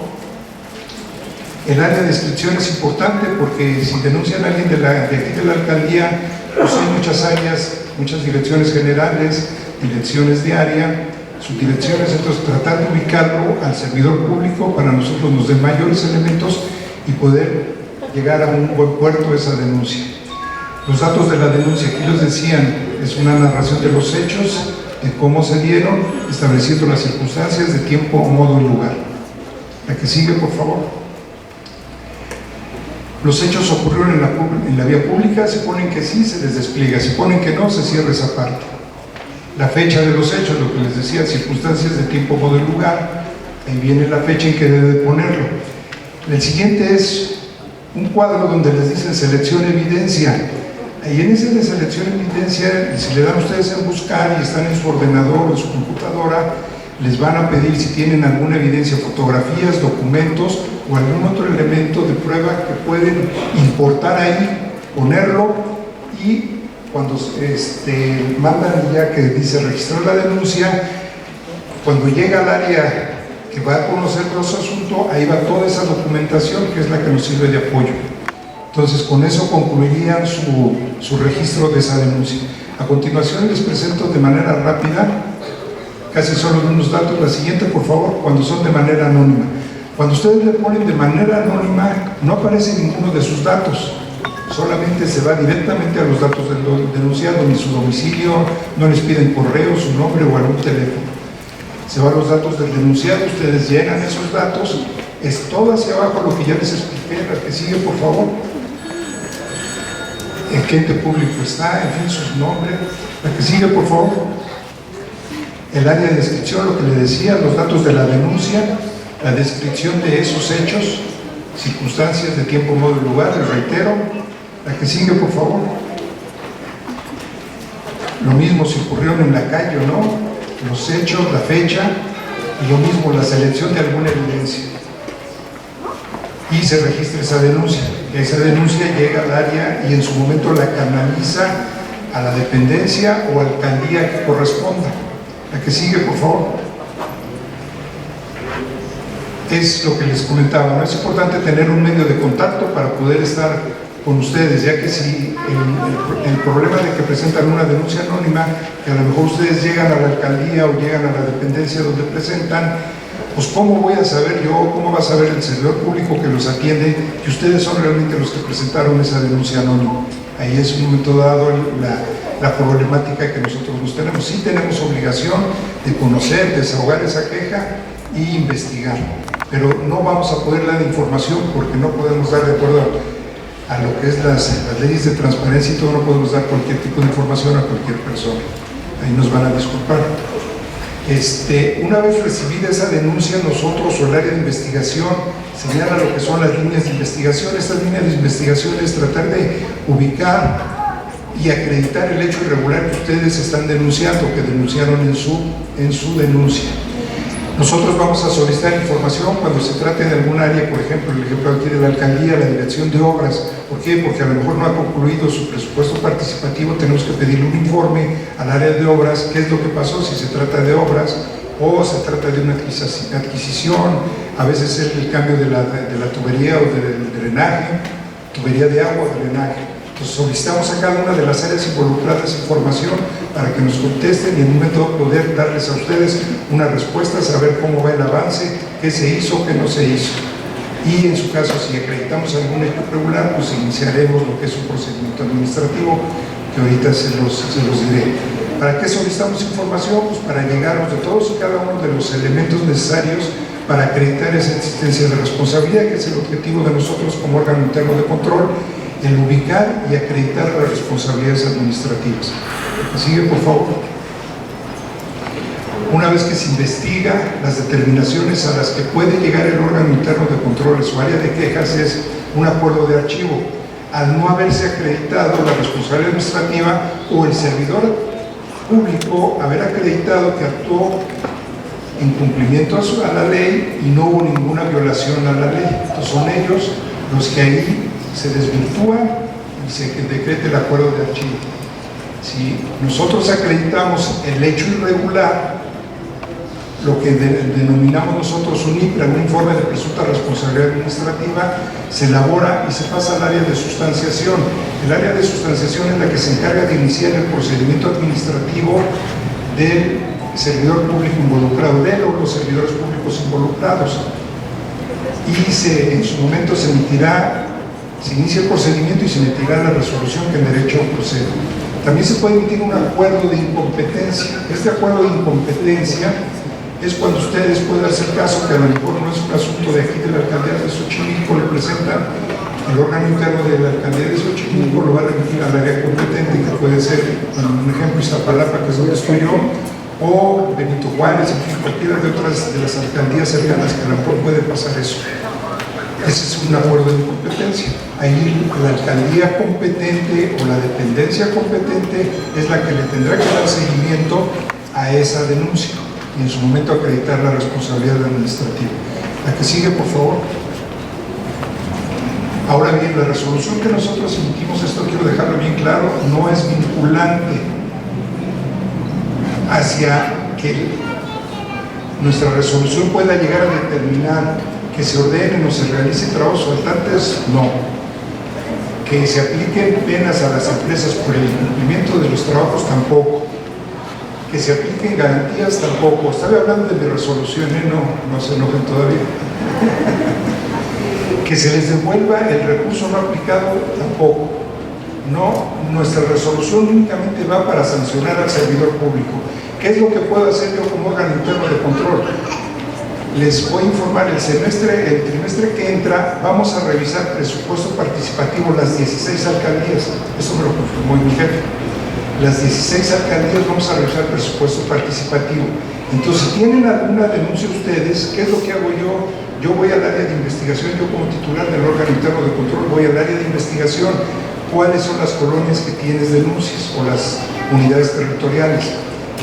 El área de descripción es importante porque si denuncian a alguien de aquí de la alcaldía, pues hay muchas áreas, muchas direcciones generales, direcciones de área, subdirecciones, entonces tratar de ubicarlo al servidor público para nosotros nos den mayores elementos y poder llegar a un buen puerto esa denuncia. Los datos de la denuncia, aquí les decían, es una narración de los hechos, de cómo se dieron, estableciendo las circunstancias de tiempo, modo y lugar. La que sigue, por favor. Los hechos ocurrieron en la vía pública, se ponen que sí, se les despliega, si ponen que no, se cierra esa parte. La fecha de los hechos, lo que les decía, circunstancias de tiempo, modo y lugar, ahí viene la fecha en que debe de ponerlo. El siguiente es un cuadro donde les dicen selección evidencia. Ahí en ese de selección evidencia, si le dan ustedes en buscar y están en su ordenador o en su computadora, les van a pedir si tienen alguna evidencia, fotografías, documentos o algún otro elemento de prueba que pueden importar ahí, ponerlo y cuando mandan ya que dice registrar la denuncia, cuando llega al área que va a conocer los asuntos, ahí va toda esa documentación que es la que nos sirve de apoyo. Entonces, con eso concluirían su registro de esa denuncia. A continuación, les presento de manera rápida, casi solo de unos datos, la siguiente, por favor, cuando son de manera anónima. Cuando ustedes le ponen de manera anónima, no aparece ninguno de sus datos, solamente se va directamente a los datos del denunciado, ni su domicilio, no les piden correo, su nombre o algún teléfono. Se van los datos del denunciado, ustedes llenan esos datos, es todo hacia abajo lo que ya les expliqué. La que sigue, por favor. En qué ente público está, en fin, sus nombres. La que sigue, por favor. El área de descripción, lo que le decía, los datos de la denuncia, la descripción de esos hechos, circunstancias de tiempo, modo y lugar, les reitero. La que sigue, por favor. Lo mismo si ocurrieron en la calle o no, los hechos, la fecha, y lo mismo la selección de alguna evidencia. Y se registra esa denuncia. Esa denuncia llega al área y en su momento la canaliza a la dependencia o alcaldía que corresponda. La que sigue, por favor. Es lo que les comentaba, ¿no? Es importante tener un medio de contacto para poder estar con ustedes, ya que si el problema de que presentan una denuncia anónima, que a lo mejor ustedes llegan a la alcaldía o llegan a la dependencia donde presentan, pues ¿cómo voy a saber yo, cómo va a saber el servidor público que los atiende, que ustedes son realmente los que presentaron esa denuncia anónima? Ahí es un momento dado la problemática que nosotros nos tenemos. Sí tenemos obligación de conocer, desahogar esa queja y investigar, pero no vamos a poder dar información porque no podemos dar, de acuerdo a lo que es las leyes de transparencia y todo, no podemos dar cualquier tipo de información a cualquier persona. Ahí nos van a disculpar. Una vez recibida esa denuncia, nosotros o el área de investigación señala lo que son las líneas de investigación. Estas líneas de investigación es tratar de ubicar y acreditar el hecho irregular que ustedes están denunciando, que denunciaron en su denuncia. Nosotros vamos a solicitar información cuando se trate de algún área, por ejemplo, el ejemplo aquí de la alcaldía, la dirección de obras. ¿Por qué? Porque a lo mejor no ha concluido su presupuesto participativo, tenemos que pedirle un informe al área de obras, qué es lo que pasó, si se trata de obras o se trata de una adquisición, a veces es el cambio de la tubería o del drenaje, tubería de agua o drenaje. Entonces solicitamos a cada una de las áreas involucradas información para que nos contesten y en un momento poder darles a ustedes una respuesta, saber cómo va el avance, qué se hizo, qué no se hizo. Y en su caso, si acreditamos algún hecho irregular, pues iniciaremos lo que es un procedimiento administrativo, que ahorita se los diré. ¿Para qué solicitamos información? Pues para llegarnos de todos y cada uno de los elementos necesarios para acreditar esa existencia de responsabilidad, que es el objetivo de nosotros como órgano interno de control, el ubicar y acreditar las responsabilidades administrativas. Sigue, por favor. Una vez que se investiga, las determinaciones a las que puede llegar el órgano interno de control en su área de quejas es un acuerdo de archivo. Al no haberse acreditado la responsabilidad administrativa o el servidor público haber acreditado que actuó en cumplimiento a la ley y no hubo ninguna violación a la ley. Entonces son ellos los que ahí se desvirtúan y se decreta el acuerdo de archivo. Si nosotros acreditamos el hecho irregular, lo que denominamos nosotros un IPRA, un informe de presunta responsabilidad administrativa, se elabora y se pasa al área de sustanciación. El área de sustanciación es la que se encarga de iniciar el procedimiento administrativo del servidor público involucrado, de los servidores públicos involucrados. Y en su momento se inicia el procedimiento y se emitirá la resolución que en derecho procede. También se puede emitir un acuerdo de incompetencia. Este acuerdo de incompetencia es cuando ustedes pueden hacer caso que a lo mejor no es un asunto de aquí de la alcaldía de Xochimilco, le presentan el órgano interno de la alcaldía de Xochimilco, lo va a remitir al área competente, que puede ser, bueno, un ejemplo, Iztapalapa, que es donde estoy yo, o Benito Juárez, en fin, cualquiera de otras de las alcaldías cercanas que a lo mejor puede pasar eso. Ese es un acuerdo de incompetencia. Ahí la alcaldía competente o la dependencia competente es la que le tendrá que dar seguimiento a esa denuncia y en su momento acreditar la responsabilidad administrativa. La que sigue, por favor. Ahora bien, la resolución que nosotros emitimos, esto quiero dejarlo bien claro, no es vinculante hacia que nuestra resolución pueda llegar a determinar que se ordenen o se realicen trabajos faltantes, no. Que se apliquen penas a las empresas por el incumplimiento de los trabajos, tampoco. Que se apliquen garantías, tampoco. Estaba hablando de mi resolución, no se enojen todavía. Que se les devuelva el recurso no aplicado, tampoco. No, nuestra resolución únicamente va para sancionar al servidor público. ¿Qué es lo que puedo hacer yo como órgano interno de control? Les voy a informar, el trimestre que entra vamos a revisar presupuesto participativo las 16 alcaldías. Eso me lo confirmó mi jefe. Las 16 alcaldías vamos a revisar presupuesto participativo. Entonces, si tienen alguna denuncia ustedes, ¿qué es lo que hago yo? Yo voy al área de investigación, yo como titular del órgano interno de control voy al área de investigación. ¿Cuáles son las colonias que tienes denuncias o las unidades territoriales?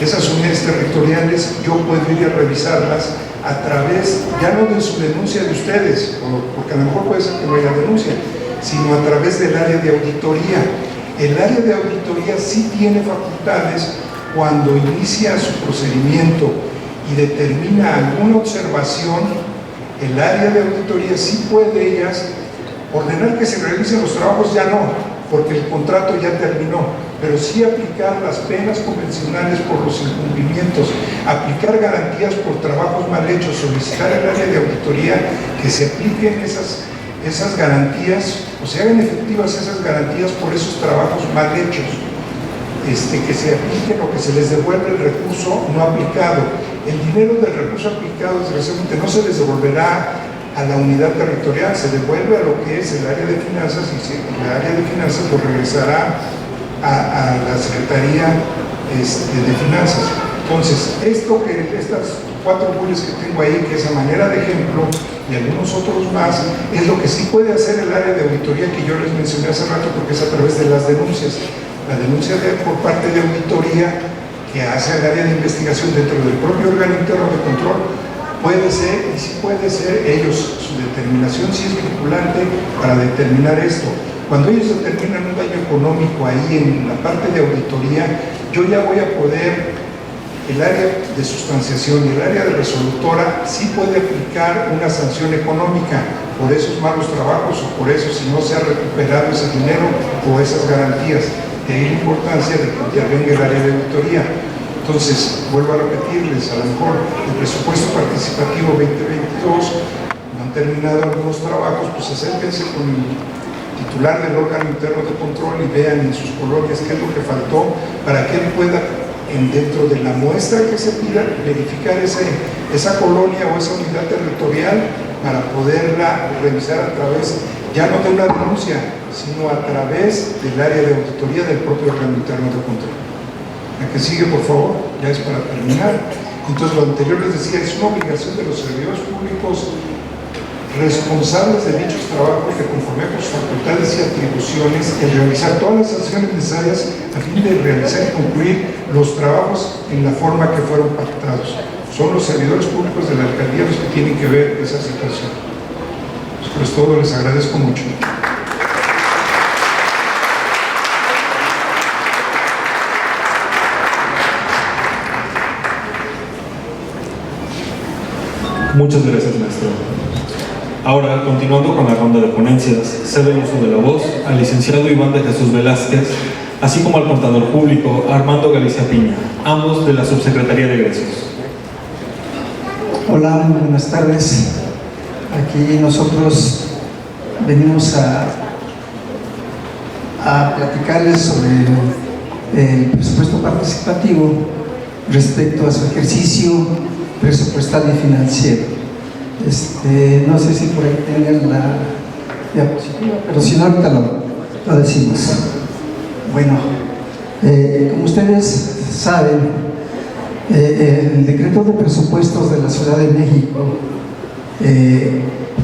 Esas unidades territoriales yo puedo ir a revisarlas a través, ya no de su denuncia de ustedes, porque a lo mejor puede ser que no haya denuncia, sino a través del área de auditoría. El área de auditoría sí tiene facultades cuando inicia su procedimiento y determina alguna observación. El área de auditoría sí puede ellas ordenar que se realicen los trabajos, ya no, porque el contrato ya terminó, pero sí aplicar las penas convencionales por los incumplimientos, aplicar garantías por trabajos mal hechos, solicitar al área de auditoría que se apliquen esas garantías, o se hagan efectivas esas garantías por esos trabajos mal hechos, que se apliquen o que se les devuelva el recurso no aplicado. El dinero del recurso aplicado, desgraciadamente, no se les devolverá a la unidad territorial, se devuelve a lo que es el área de finanzas, y el área de finanzas lo regresará a la Secretaría de Finanzas. Entonces, estas 4 bullets que tengo ahí, que es a manera de ejemplo, y algunos otros más, es lo que sí puede hacer el área de auditoría que yo les mencioné hace rato, porque es a través de las denuncias. La denuncia por parte de auditoría que hace el área de investigación dentro del propio órgano interno de control, puede ser, y sí puede ser, ellos, su determinación sí es vinculante para determinar esto. Cuando ellos determinan un daño económico ahí en la parte de auditoría, yo ya voy a poder, el área de sustanciación y el área de resolutora sí puede aplicar una sanción económica por esos malos trabajos o por eso si no se ha recuperado ese dinero o esas garantías. De ahí la importancia de que intervenga el área de auditoría. Entonces, vuelvo a repetirles, a lo mejor el presupuesto participativo 2022 no han terminado algunos trabajos, pues acérquense con el titular del órgano interno de control y vean en sus colonias qué es lo que faltó para que él pueda, dentro de la muestra que se pida, verificar esa colonia o esa unidad territorial para poderla revisar a través, ya no de una denuncia, sino a través del área de auditoría del propio órgano interno de control. La que sigue, por favor, ya es para terminar. Entonces, lo anterior les decía, es una obligación de los servidores públicos responsables de dichos trabajos que, conforme con sus facultades y atribuciones, el realizar todas las acciones necesarias a fin de realizar y concluir los trabajos en la forma que fueron pactados. Son los servidores públicos de la alcaldía los que tienen que ver esa situación. Pues todo, les agradezco mucho. Muchas gracias, maestro. Ahora, continuando con la ronda de ponencias, cedo el uso de la voz al licenciado Iván de Jesús Velázquez, así como al contador público Armando Galicia Piña, ambos de la Subsecretaría de Egresos. Hola, muy buenas tardes. Aquí nosotros venimos a platicarles sobre el presupuesto participativo respecto a su ejercicio presupuestal y financiero. No sé si por ahí tengan la diapositiva, pero si no, ahorita lo decimos. Bueno, como ustedes saben, el decreto de presupuestos de la Ciudad de México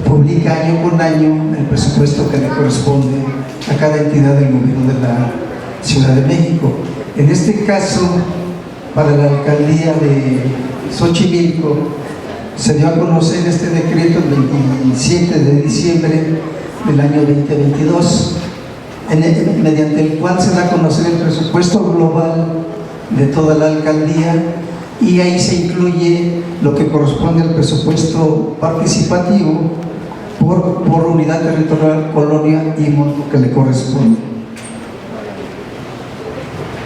publica año con año el presupuesto que le corresponde a cada entidad del gobierno de la Ciudad de México. En este caso, para la alcaldía de Xochimilco, se dio a conocer este decreto el 27 de diciembre del año 2022, mediante el cual se da a conocer el presupuesto global de toda la alcaldía, y ahí se incluye lo que corresponde al presupuesto participativo, por unidad territorial, colonia y monto que le corresponde.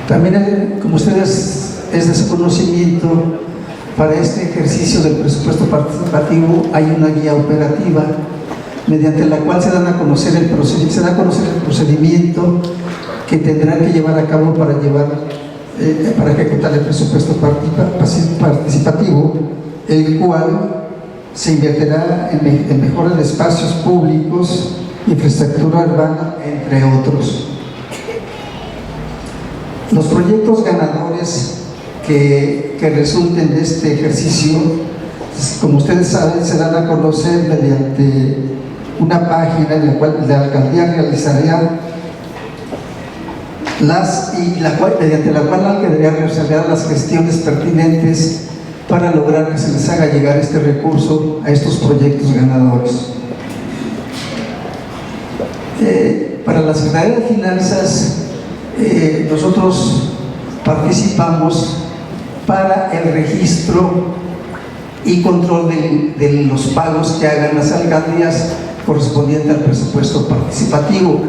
También, como ustedes es de su conocimiento, para este ejercicio del presupuesto participativo hay una guía operativa mediante la cual se da a conocer el procedimiento que tendrán que llevar a cabo para ejecutar el presupuesto participativo, el cual se invertirá en mejoras de espacios públicos, infraestructura urbana, entre otros. Los proyectos ganadores que resulten de este ejercicio, como ustedes saben, se dan a conocer mediante una página en la cual la alcaldía realizaría mediante la cual la alcaldía realizará las gestiones pertinentes para lograr que se les haga llegar este recurso a estos proyectos ganadores. Para la Secretaría de Finanzas, nosotros participamos para el registro y control de los pagos que hagan las alcaldías correspondiente al presupuesto participativo.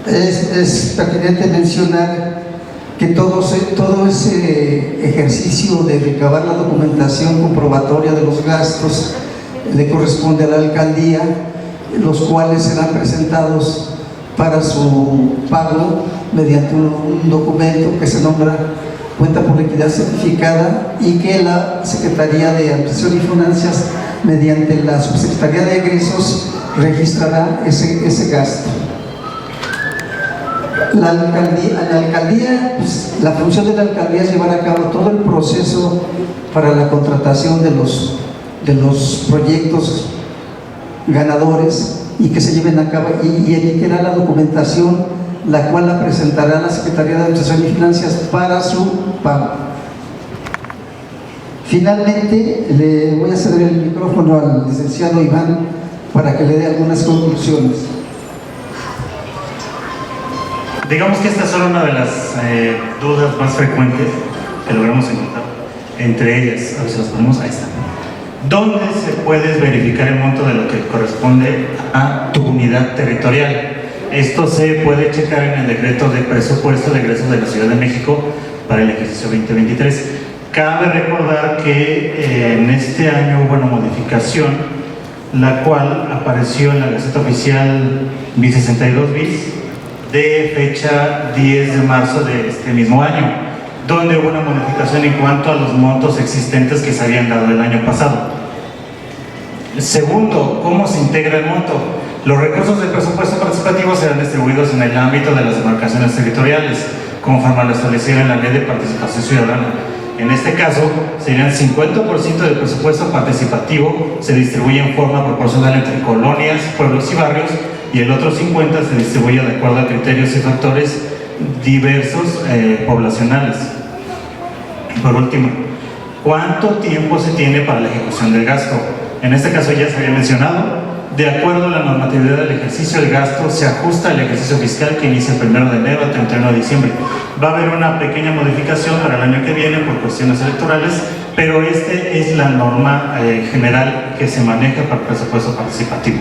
Es pertinente mencionar que todo ese ejercicio de recabar la documentación comprobatoria de los gastos le corresponde a la alcaldía, los cuales serán presentados para su pago mediante un documento que se nombra cuenta por liquidez certificada y que la Secretaría de Administración y Finanzas, mediante la Subsecretaría de Egresos, registrará ese gasto. La alcaldía, pues, la función de la alcaldía es llevar a cabo todo el proceso para la contratación de los proyectos ganadores y que se lleven a cabo y emitirá la documentación, la cual la presentará la Secretaría de Administración y Finanzas para su pago. Finalmente, le voy a ceder el micrófono al licenciado Iván para que le dé algunas conclusiones. Digamos que esta es solo una de las dudas más frecuentes que logramos encontrar. Entre ellas, a ver si las ponemos, ahí está. ¿Dónde se puede verificar el monto de lo que corresponde a tu unidad territorial? Esto se puede checar en el decreto de presupuesto de egresos de la Ciudad de México para el ejercicio 2023. Cabe recordar que en este año hubo una modificación, la cual apareció en la Gaceta Oficial 1062 bis de fecha 10 de marzo de este mismo año, donde hubo una modificación en cuanto a los montos existentes que se habían dado el año pasado. Segundo, ¿cómo se integra el monto? Los recursos del presupuesto participativo serán distribuidos en el ámbito de las demarcaciones territoriales, conforme a lo establecido en la Ley de Participación Ciudadana. En este caso, serían 50% del presupuesto participativo se distribuye en forma proporcional entre colonias, pueblos y barrios, y el otro 50% se distribuye de acuerdo a criterios y factores diversos poblacionales. Por último, ¿cuánto tiempo se tiene para la ejecución del gasto? En este caso ya se había mencionado, de acuerdo a la normatividad del ejercicio, el gasto se ajusta al ejercicio fiscal que inicia el 1 de enero al 31 de diciembre. Va a haber una pequeña modificación para el año que viene por cuestiones electorales, pero este es la norma general que se maneja para el presupuesto participativo.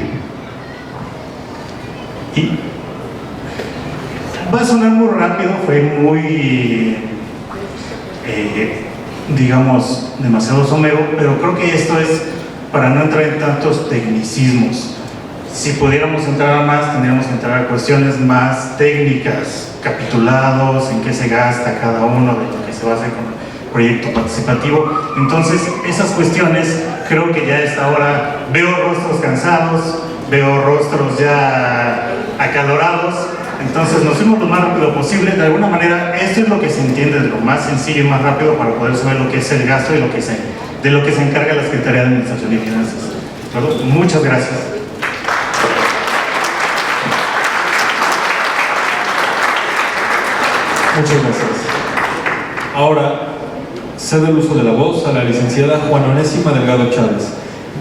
Y va a sonar muy rápido, fue muy, digamos, demasiado somero, pero creo que esto es para no entrar en tantos tecnicismos. Si pudiéramos entrar a más, tendríamos que entrar a cuestiones más técnicas, capitulados, en qué se gasta cada uno de lo que se va a hacer con el proyecto participativo. Entonces, esas cuestiones, creo que ya a esta hora veo rostros cansados, veo rostros ya acalorados, entonces nos fuimos lo más rápido posible. De alguna manera, esto es lo que se entiende de lo más sencillo y más rápido para poder saber lo que es el gasto y de lo que se encarga la Secretaría de Administración y Finanzas. ¿Perdón? Muchas gracias. Muchas gracias. Ahora, cedo el uso de la voz a la licenciada Juana Onésima Delgado Chávez,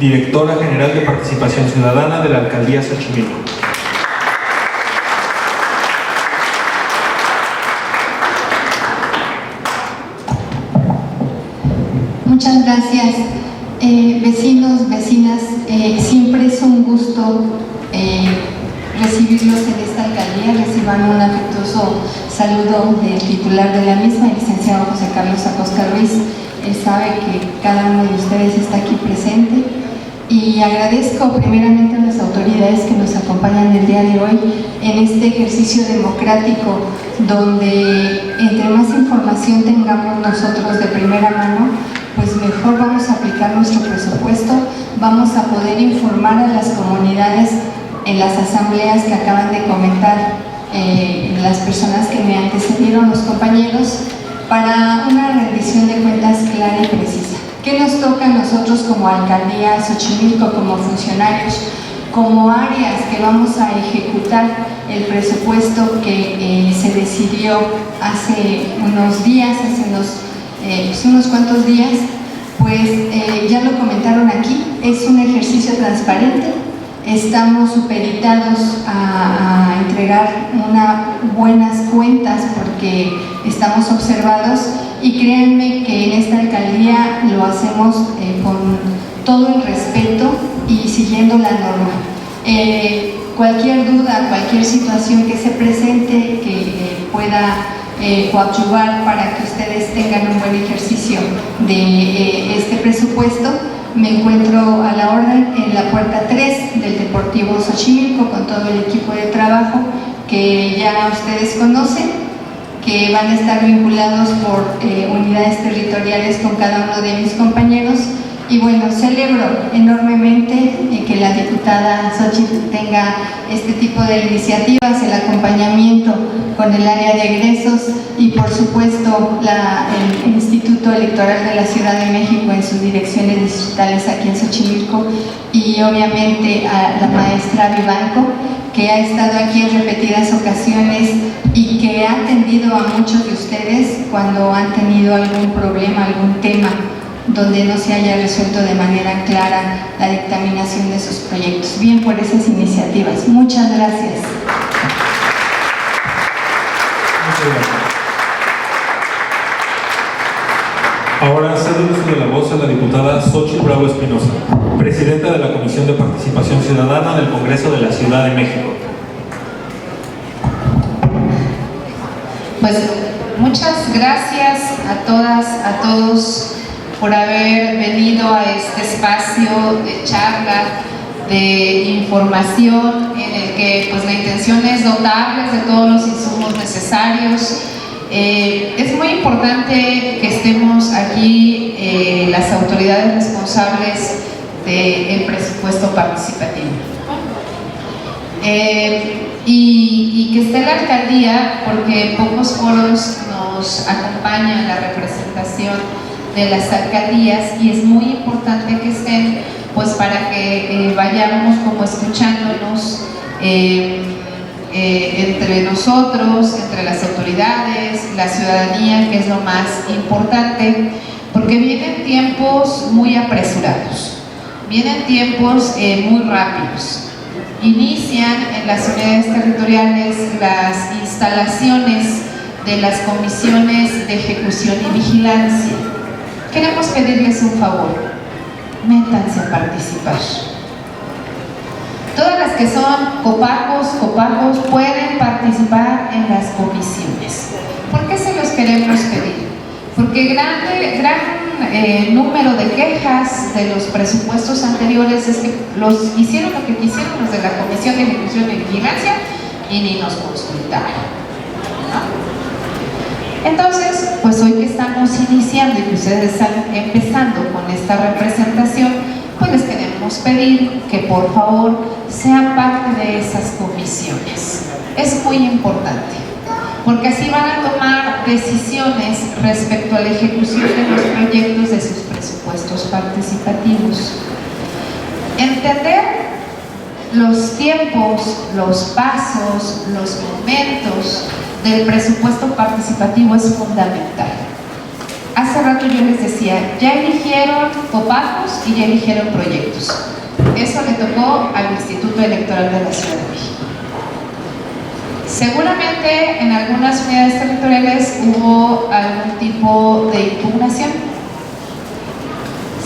Directora General de Participación Ciudadana de la Alcaldía Xochimilco. Muchas gracias, vecinos, vecinas. siempre es un gusto recibirlos en esta alcaldía. Reciban un afectuoso saludo del titular de la misma, el licenciado José Carlos Acosta Ruiz. Él sabe que cada uno de ustedes está aquí presente. Y agradezco primeramente a las autoridades que nos acompañan el día de hoy en este ejercicio democrático, donde entre más información tengamos nosotros de primera mano, pues mejor vamos a aplicar nuestro presupuesto, vamos a poder informar a las comunidades en las asambleas que acaban de comentar las personas que me antecedieron, los compañeros, para una rendición de cuentas clara y precisa. ¿Qué nos toca a nosotros como alcaldía Xochimilco, como funcionarios, como áreas que vamos a ejecutar el presupuesto que se decidió hace unos días, hace unos cuantos días? Pues ya lo comentaron aquí, es un ejercicio transparente. Estamos supeditados a entregar buenas cuentas porque estamos observados, y créanme que en esta alcaldía lo hacemos con todo el respeto y siguiendo la norma. Cualquier duda, cualquier situación que se presente que pueda coadyuvar para que ustedes tengan un buen ejercicio de este presupuesto, me encuentro a la orden en la puerta 3 del Deportivo Xochimilco con todo el equipo de trabajo que ya ustedes conocen, que van a estar vinculados por unidades territoriales con cada uno de mis compañeros. Y bueno, celebro enormemente que la diputada Xochitl tenga este tipo de iniciativas, el acompañamiento con el área de egresos y por supuesto el Instituto Electoral de la Ciudad de México en sus direcciones distritales aquí en Xochimilco, y obviamente a la maestra Vivanco, que ha estado aquí en repetidas ocasiones y que ha atendido a muchos de ustedes cuando han tenido algún problema, algún tema donde no se haya resuelto de manera clara la dictaminación de sus proyectos. Bien por esas iniciativas. Muchas gracias. Ahora cedo el uso de la voz a la diputada Xochitl Bravo Espinosa, presidenta de la Comisión de Participación Ciudadana del Congreso de la Ciudad de México. Pues muchas gracias a todas, a todos por haber venido a este espacio de charla, de información, en el que pues la intención es dotarles de todos los insumos necesarios. Es muy importante que estemos aquí las autoridades responsables del presupuesto participativo. Y que esté la alcaldía, porque pocos foros nos acompañan la representación de las alcaldías, y es muy importante que estén, pues para que vayamos como escuchándonos entre nosotros, entre las autoridades, la ciudadanía, que es lo más importante, porque vienen tiempos muy apresurados, vienen tiempos muy rápidos. Inician en las unidades territoriales las instalaciones de las comisiones de ejecución y vigilancia. Queremos pedirles un favor: métanse a participar. Todas las que son copacos pueden participar en las comisiones. ¿Por qué se los queremos pedir? Porque gran número de quejas de los presupuestos anteriores es que los hicieron lo que quisieron los de la Comisión de Ejecución y Vigilancia y ni nos consultaron, ¿no? Entonces, pues hoy que estamos iniciando y que ustedes están empezando con esta representación, pues les queremos pedir que por favor sean parte de esas comisiones. Es muy importante, porque así van a tomar decisiones respecto a la ejecución de los proyectos de sus presupuestos participativos. Entender los tiempos, los pasos, los momentos del presupuesto participativo es fundamental. Hace rato yo les decía, ya eligieron copacos y ya eligieron proyectos. Eso le tocó al Instituto Electoral de la Ciudad de México. Seguramente en algunas unidades territoriales hubo algún tipo de impugnación.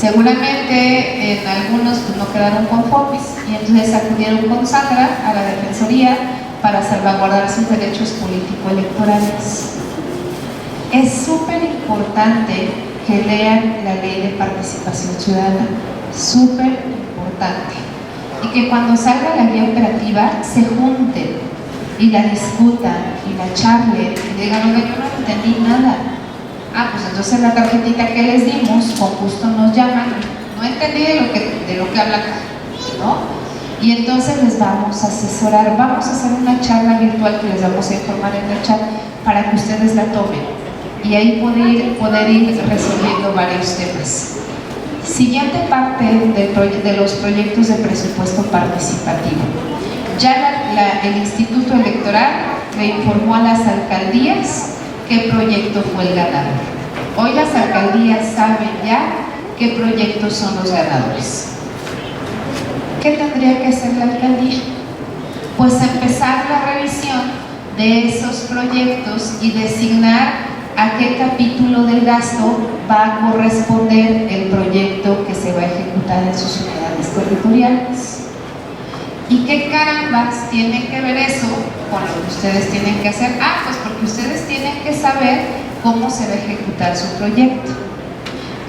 Seguramente en algunos pues, no quedaron conformes y entonces acudieron con Sandra a la Defensoría para salvaguardar sus derechos político-electorales. Es súper importante que lean la Ley de Participación Ciudadana, súper importante, y que cuando salga la guía operativa se junten y la discutan y la charlen y digan, oiga, yo no entendí nada. Ah, pues entonces la tarjetita que les dimos, con gusto nos llaman, no entendí de lo que habla acá, ¿no? Y entonces les vamos a asesorar, vamos a hacer una charla virtual que les vamos a informar en el chat para que ustedes la tomen y ahí poder ir resolviendo varios temas. Siguiente parte de los proyectos de presupuesto participativo. Ya el Instituto Electoral le informó a las alcaldías qué proyecto fue el ganador. Hoy las alcaldías saben ya qué proyectos son los ganadores. ¿Qué tendría que hacer la alcaldía? Pues empezar la revisión de esos proyectos y designar a qué capítulo del gasto va a corresponder el proyecto que se va a ejecutar en sus unidades territoriales. ¿Y qué carambas tiene que ver eso con lo que ustedes tienen que hacer? Ah, pues porque ustedes tienen que saber cómo se va a ejecutar su proyecto.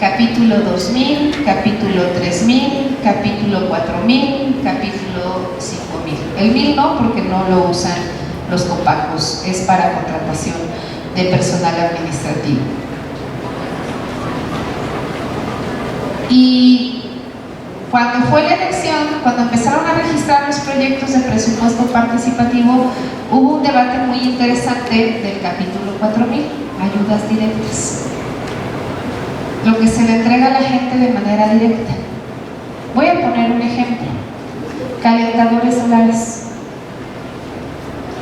Capítulo 2000, capítulo 3000, capítulo 4000, capítulo 5000. El 1000 no, porque no lo usan los copacos, es para contratación de personal administrativo. Y cuando fue la elección, cuando empezaron a registrar los proyectos de presupuesto participativo, hubo un debate muy interesante del capítulo 4000, ayudas directas. Lo que se le entrega a la gente de manera directa. Voy a poner un ejemplo. Calentadores solares.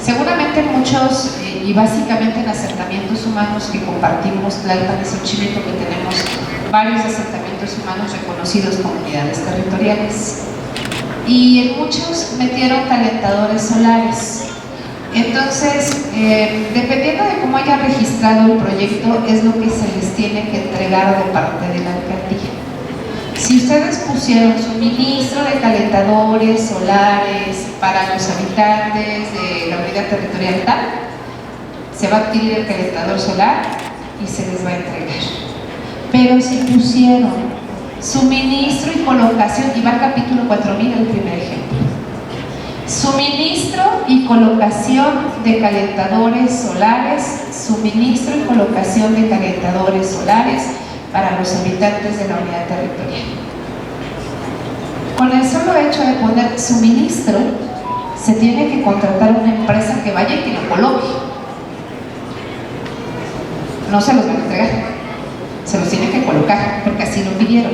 Seguramente muchos, y básicamente en asentamientos humanos que compartimos Tlalpan y Xochimilco, que tenemos varios asentamientos humanos reconocidos como unidades territoriales, y en muchos metieron calentadores solares. Entonces, dependiendo de cómo haya registrado el proyecto, es lo que se les tiene que entregar de parte de la alcaldía. Si ustedes pusieron suministro de calentadores solares para los habitantes de la unidad territorial tal, se va a adquirir el calentador solar y se les va a entregar. Pero si pusieron suministro y colocación, y va al capítulo 4000 el primer ejemplo, suministro y colocación de calentadores solares, suministro y colocación de calentadores solares para los habitantes de la unidad territorial. Con el solo hecho de poner suministro, se tiene que contratar una empresa que vaya y que lo coloque. No se los van a entregar, se los tienen que colocar, porque así lo pidieron.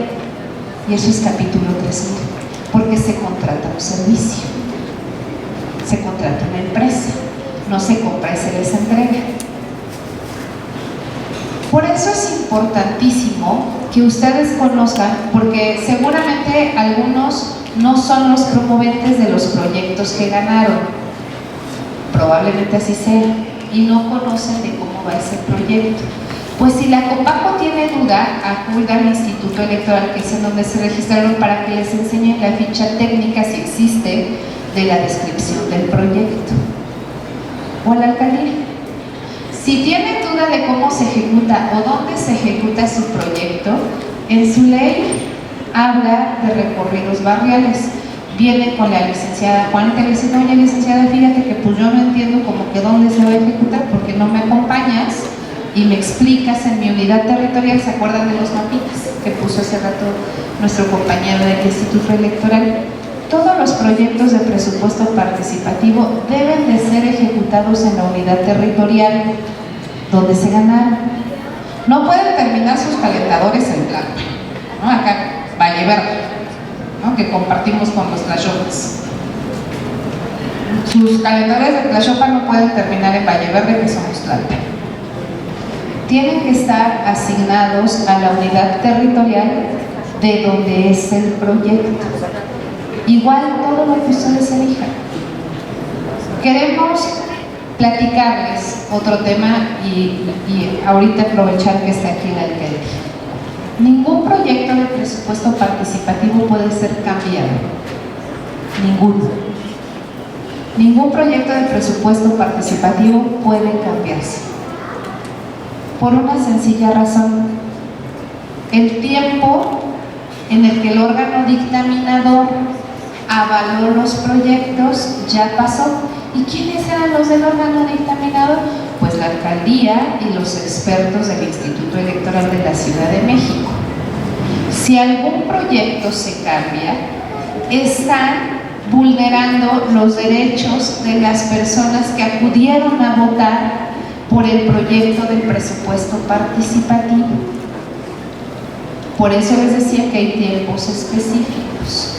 Y eso es capítulo 3000, porque se contrata un servicio, se contrata una empresa, no se compra y se les entrega. Por eso es importantísimo que ustedes conozcan, porque seguramente algunos no son los promoventes de los proyectos que ganaron, probablemente así sea, y no conocen de cómo va ese proyecto. Pues si la Copaco tiene duda, acuda al Instituto Electoral, que es en donde se registraron, para que les enseñen la ficha técnica, si existe, de la descripción del proyecto, o a la alcaldía. Si tienen duda de cómo se ejecuta o dónde se ejecuta su proyecto, en su ley habla de recorridos barriales. Viene con la licenciada Juanita y le dice, oye licenciada, fíjate que pues yo no entiendo como que dónde se va a ejecutar, porque no me acompañas y me explicas en mi unidad territorial. ¿Se acuerdan de los mapitas que puso hace rato nuestro compañero del Instituto Electoral? Todos los proyectos de presupuesto participativo deben de ser ejecutados en la unidad territorial donde se ganaron. No pueden terminar sus calentadores en Tlalpan, ¿no? Acá, Valle Verde, ¿no? Que compartimos con los Tlaxopas. Sus calentadores de Tlaxopa no pueden terminar en Valle Verde, que somos Tlalpan. Tienen que estar asignados a la unidad territorial de donde es el proyecto. Igual todo lo que ustedes elijan. Queremos platicarles otro tema y ahorita aprovechar que está aquí la alcaldía. Ningún proyecto de presupuesto participativo puede ser cambiado. Ninguno. Ningún proyecto de presupuesto participativo puede cambiarse. Por una sencilla razón. El tiempo en el que el órgano dictaminador avaló los proyectos ya pasó. ¿Y quiénes eran los del órgano dictaminador? Pues la alcaldía y los expertos del Instituto Electoral de la Ciudad de México. Si algún proyecto se cambia, están vulnerando los derechos de las personas que acudieron a votar por el proyecto del presupuesto participativo. Por eso les decía que hay tiempos específicos.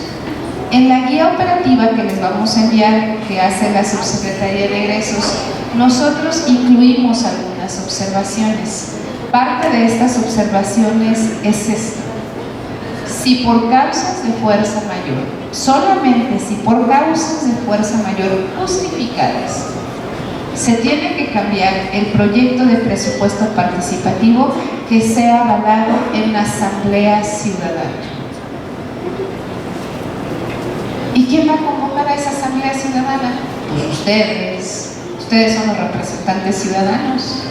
En la guía operativa que les vamos a enviar, que hace la Subsecretaría de Egresos, nosotros incluimos algunas observaciones. Parte de estas observaciones es esta. Si por causas de fuerza mayor, solamente si por causas de fuerza mayor justificadas, se tiene que cambiar el proyecto de presupuesto participativo, que sea avalado en la Asamblea Ciudadana. ¿Y quién va a convocar a esa Asamblea Ciudadana? Pues ustedes son los representantes ciudadanos.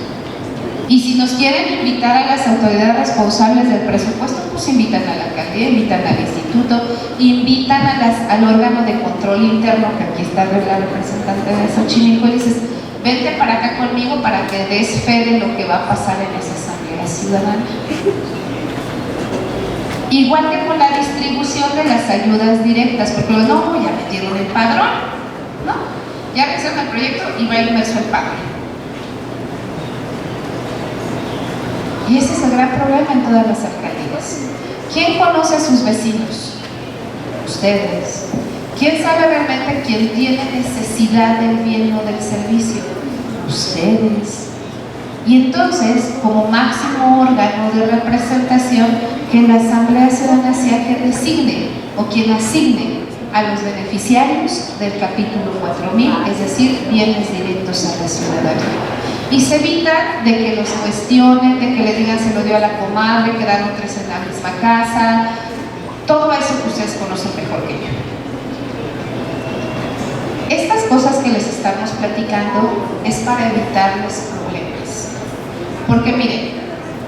Y si nos quieren invitar a las autoridades responsables del presupuesto, pues invitan a la alcaldía, invitan al instituto, invitan al órgano de control interno, que aquí está la representante de Xochimilco, y dices, vente para acá conmigo para que des fe de lo que va a pasar en esa Asamblea Ciudadana. Igual que con la distribución de las ayudas directas, porque no, ya metieron el padrón, ¿no? Ya hicieron el proyecto y va inmerso el padrón. Y ese es el gran problema en todas las alcaldías. ¿Quién conoce a sus vecinos? Ustedes. ¿Quién sabe realmente quién tiene necesidad del bien o del servicio? Ustedes. Y entonces, como máximo órgano de representación, que la Asamblea Ciudadana sea quien designe o quien asigne a los beneficiarios del capítulo 4000, es decir, bienes directos a la ciudadanía. Y se evita de que los cuestionen, de que le digan se lo dio a la comadre, quedaron 3 en la misma casa, todo eso que ustedes conocen mejor que yo. Estas cosas que les estamos platicando es para evitarles problemas. Porque miren,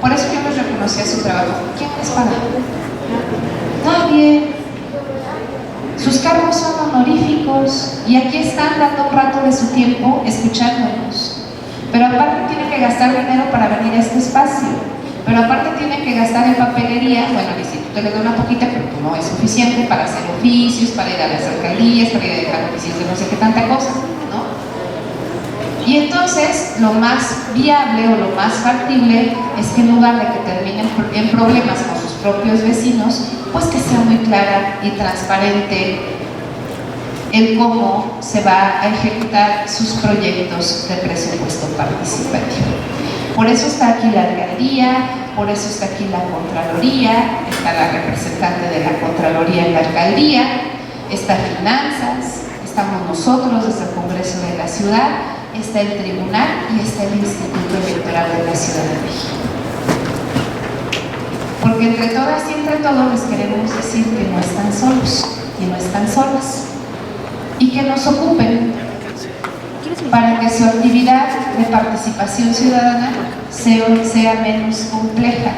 por eso yo les reconocía su trabajo. ¿Quién les paga? Nadie. Sus cargos son honoríficos y aquí están dando un rato de su tiempo escuchándonos. Pero aparte tiene que gastar dinero para venir a este espacio. Pero aparte tiene que gastar en papelería. Bueno, el instituto le da una poquita, pero no es suficiente para hacer oficios, para ir a las alcaldías, para ir a dejar oficios de no sé qué tanta cosa, ¿no? Y entonces, lo más viable o lo más factible es que en lugar de que terminen en problemas con sus propios vecinos, pues que sea muy clara y transparente el cómo se va a ejecutar sus proyectos de presupuesto participativo. Por eso está aquí la alcaldía, por eso está aquí la Contraloría, está la representante de la Contraloría en la alcaldía, está Finanzas, estamos nosotros desde el Congreso de la Ciudad, está el Tribunal y está el Instituto Electoral de la Ciudad de México. Porque entre todas y entre todos les queremos decir que no están solos y no están solas, y que nos ocupen para que su actividad de participación ciudadana sea menos compleja.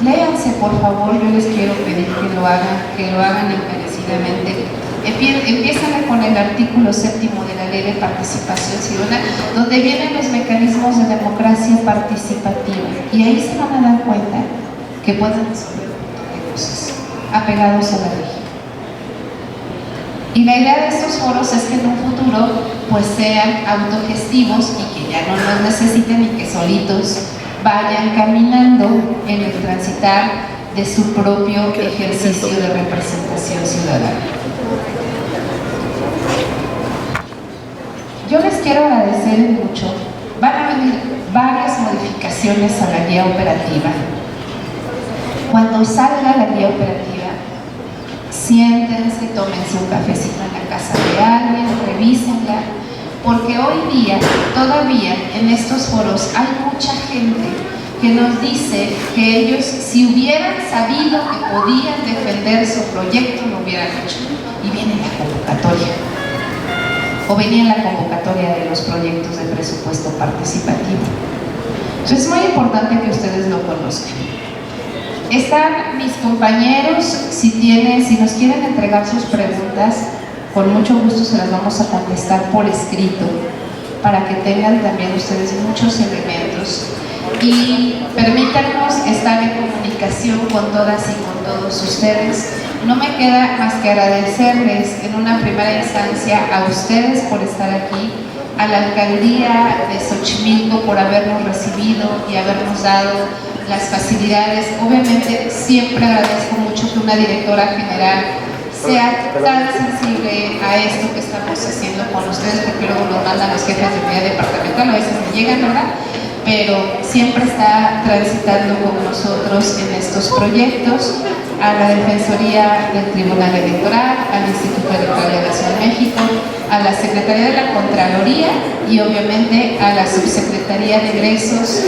Léanse, por favor, yo les quiero pedir que lo hagan encarecidamente. Empiezan con el artículo 7º de la Ley de Participación Ciudadana, donde vienen los mecanismos de democracia participativa, y ahí se van a dar cuenta que pueden resolver un montón de cosas apegados a la ley. Y la idea de estos foros es que en un futuro pues sean autogestivos y que ya no nos necesiten y que solitos vayan caminando en el transitar de su propio ejercicio de representación ciudadana. Yo les quiero agradecer mucho. Van a venir varias modificaciones a la guía operativa. Cuando salga la guía operativa, siéntense, tómense un cafecito en la casa de alguien, revísenla, porque hoy día, todavía en estos foros, hay mucha gente que nos dice que ellos, si hubieran sabido que podían defender su proyecto, lo hubieran hecho. Y viene la convocatoria, o venía la convocatoria de los proyectos de presupuesto participativo. Entonces es muy importante que ustedes lo conozcan. Están mis compañeros, si nos quieren entregar sus preguntas, con mucho gusto se las vamos a contestar por escrito, para que tengan también ustedes muchos elementos. Y permítanos estar en comunicación con todas y con todos ustedes. No me queda más que agradecerles en una primera instancia a ustedes por estar aquí, a la Alcaldía de Xochimilco por habernos recibido y habernos dado las facilidades. Obviamente siempre agradezco mucho que una directora general sea tan sensible a esto que estamos haciendo con ustedes, porque luego nos mandan los jefes de unidad departamental, a veces me llegan, ¿verdad? Pero siempre está transitando con nosotros en estos proyectos, a la Defensoría del Tribunal Electoral, al Instituto Electoral de la Ciudad de México, a la Secretaría de la Contraloría y obviamente a la Subsecretaría de Egresos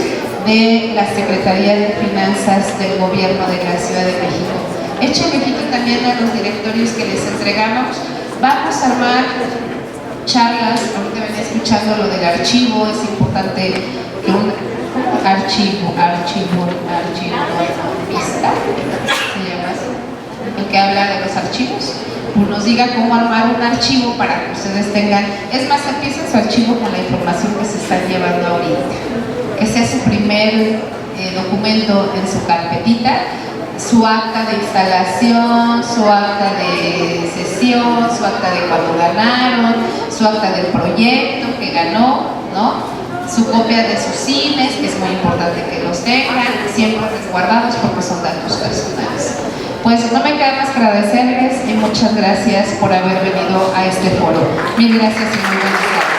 de la Secretaría de Finanzas del Gobierno de la Ciudad de México. Echen ojito también a los directorios que les entregamos. Vamos a armar charlas, ahorita venía escuchando lo del archivo, es importante que un archivista, se llama así, el que habla de los archivos, pues nos diga cómo armar un archivo para que ustedes tengan, es más, empiecen su archivo con la información que se está llevando ahorita, que sea su primer documento en su carpetita, su acta de instalación, su acta de sesión, su acta de cuando ganaron, su acta del proyecto que ganó, ¿no? Su copia de sus INES, que es muy importante que los tengan, siempre resguardados porque son datos personales. Pues no me queda más que agradecerles y muchas gracias por haber venido a este foro. Mil gracias y muy buenas tardes.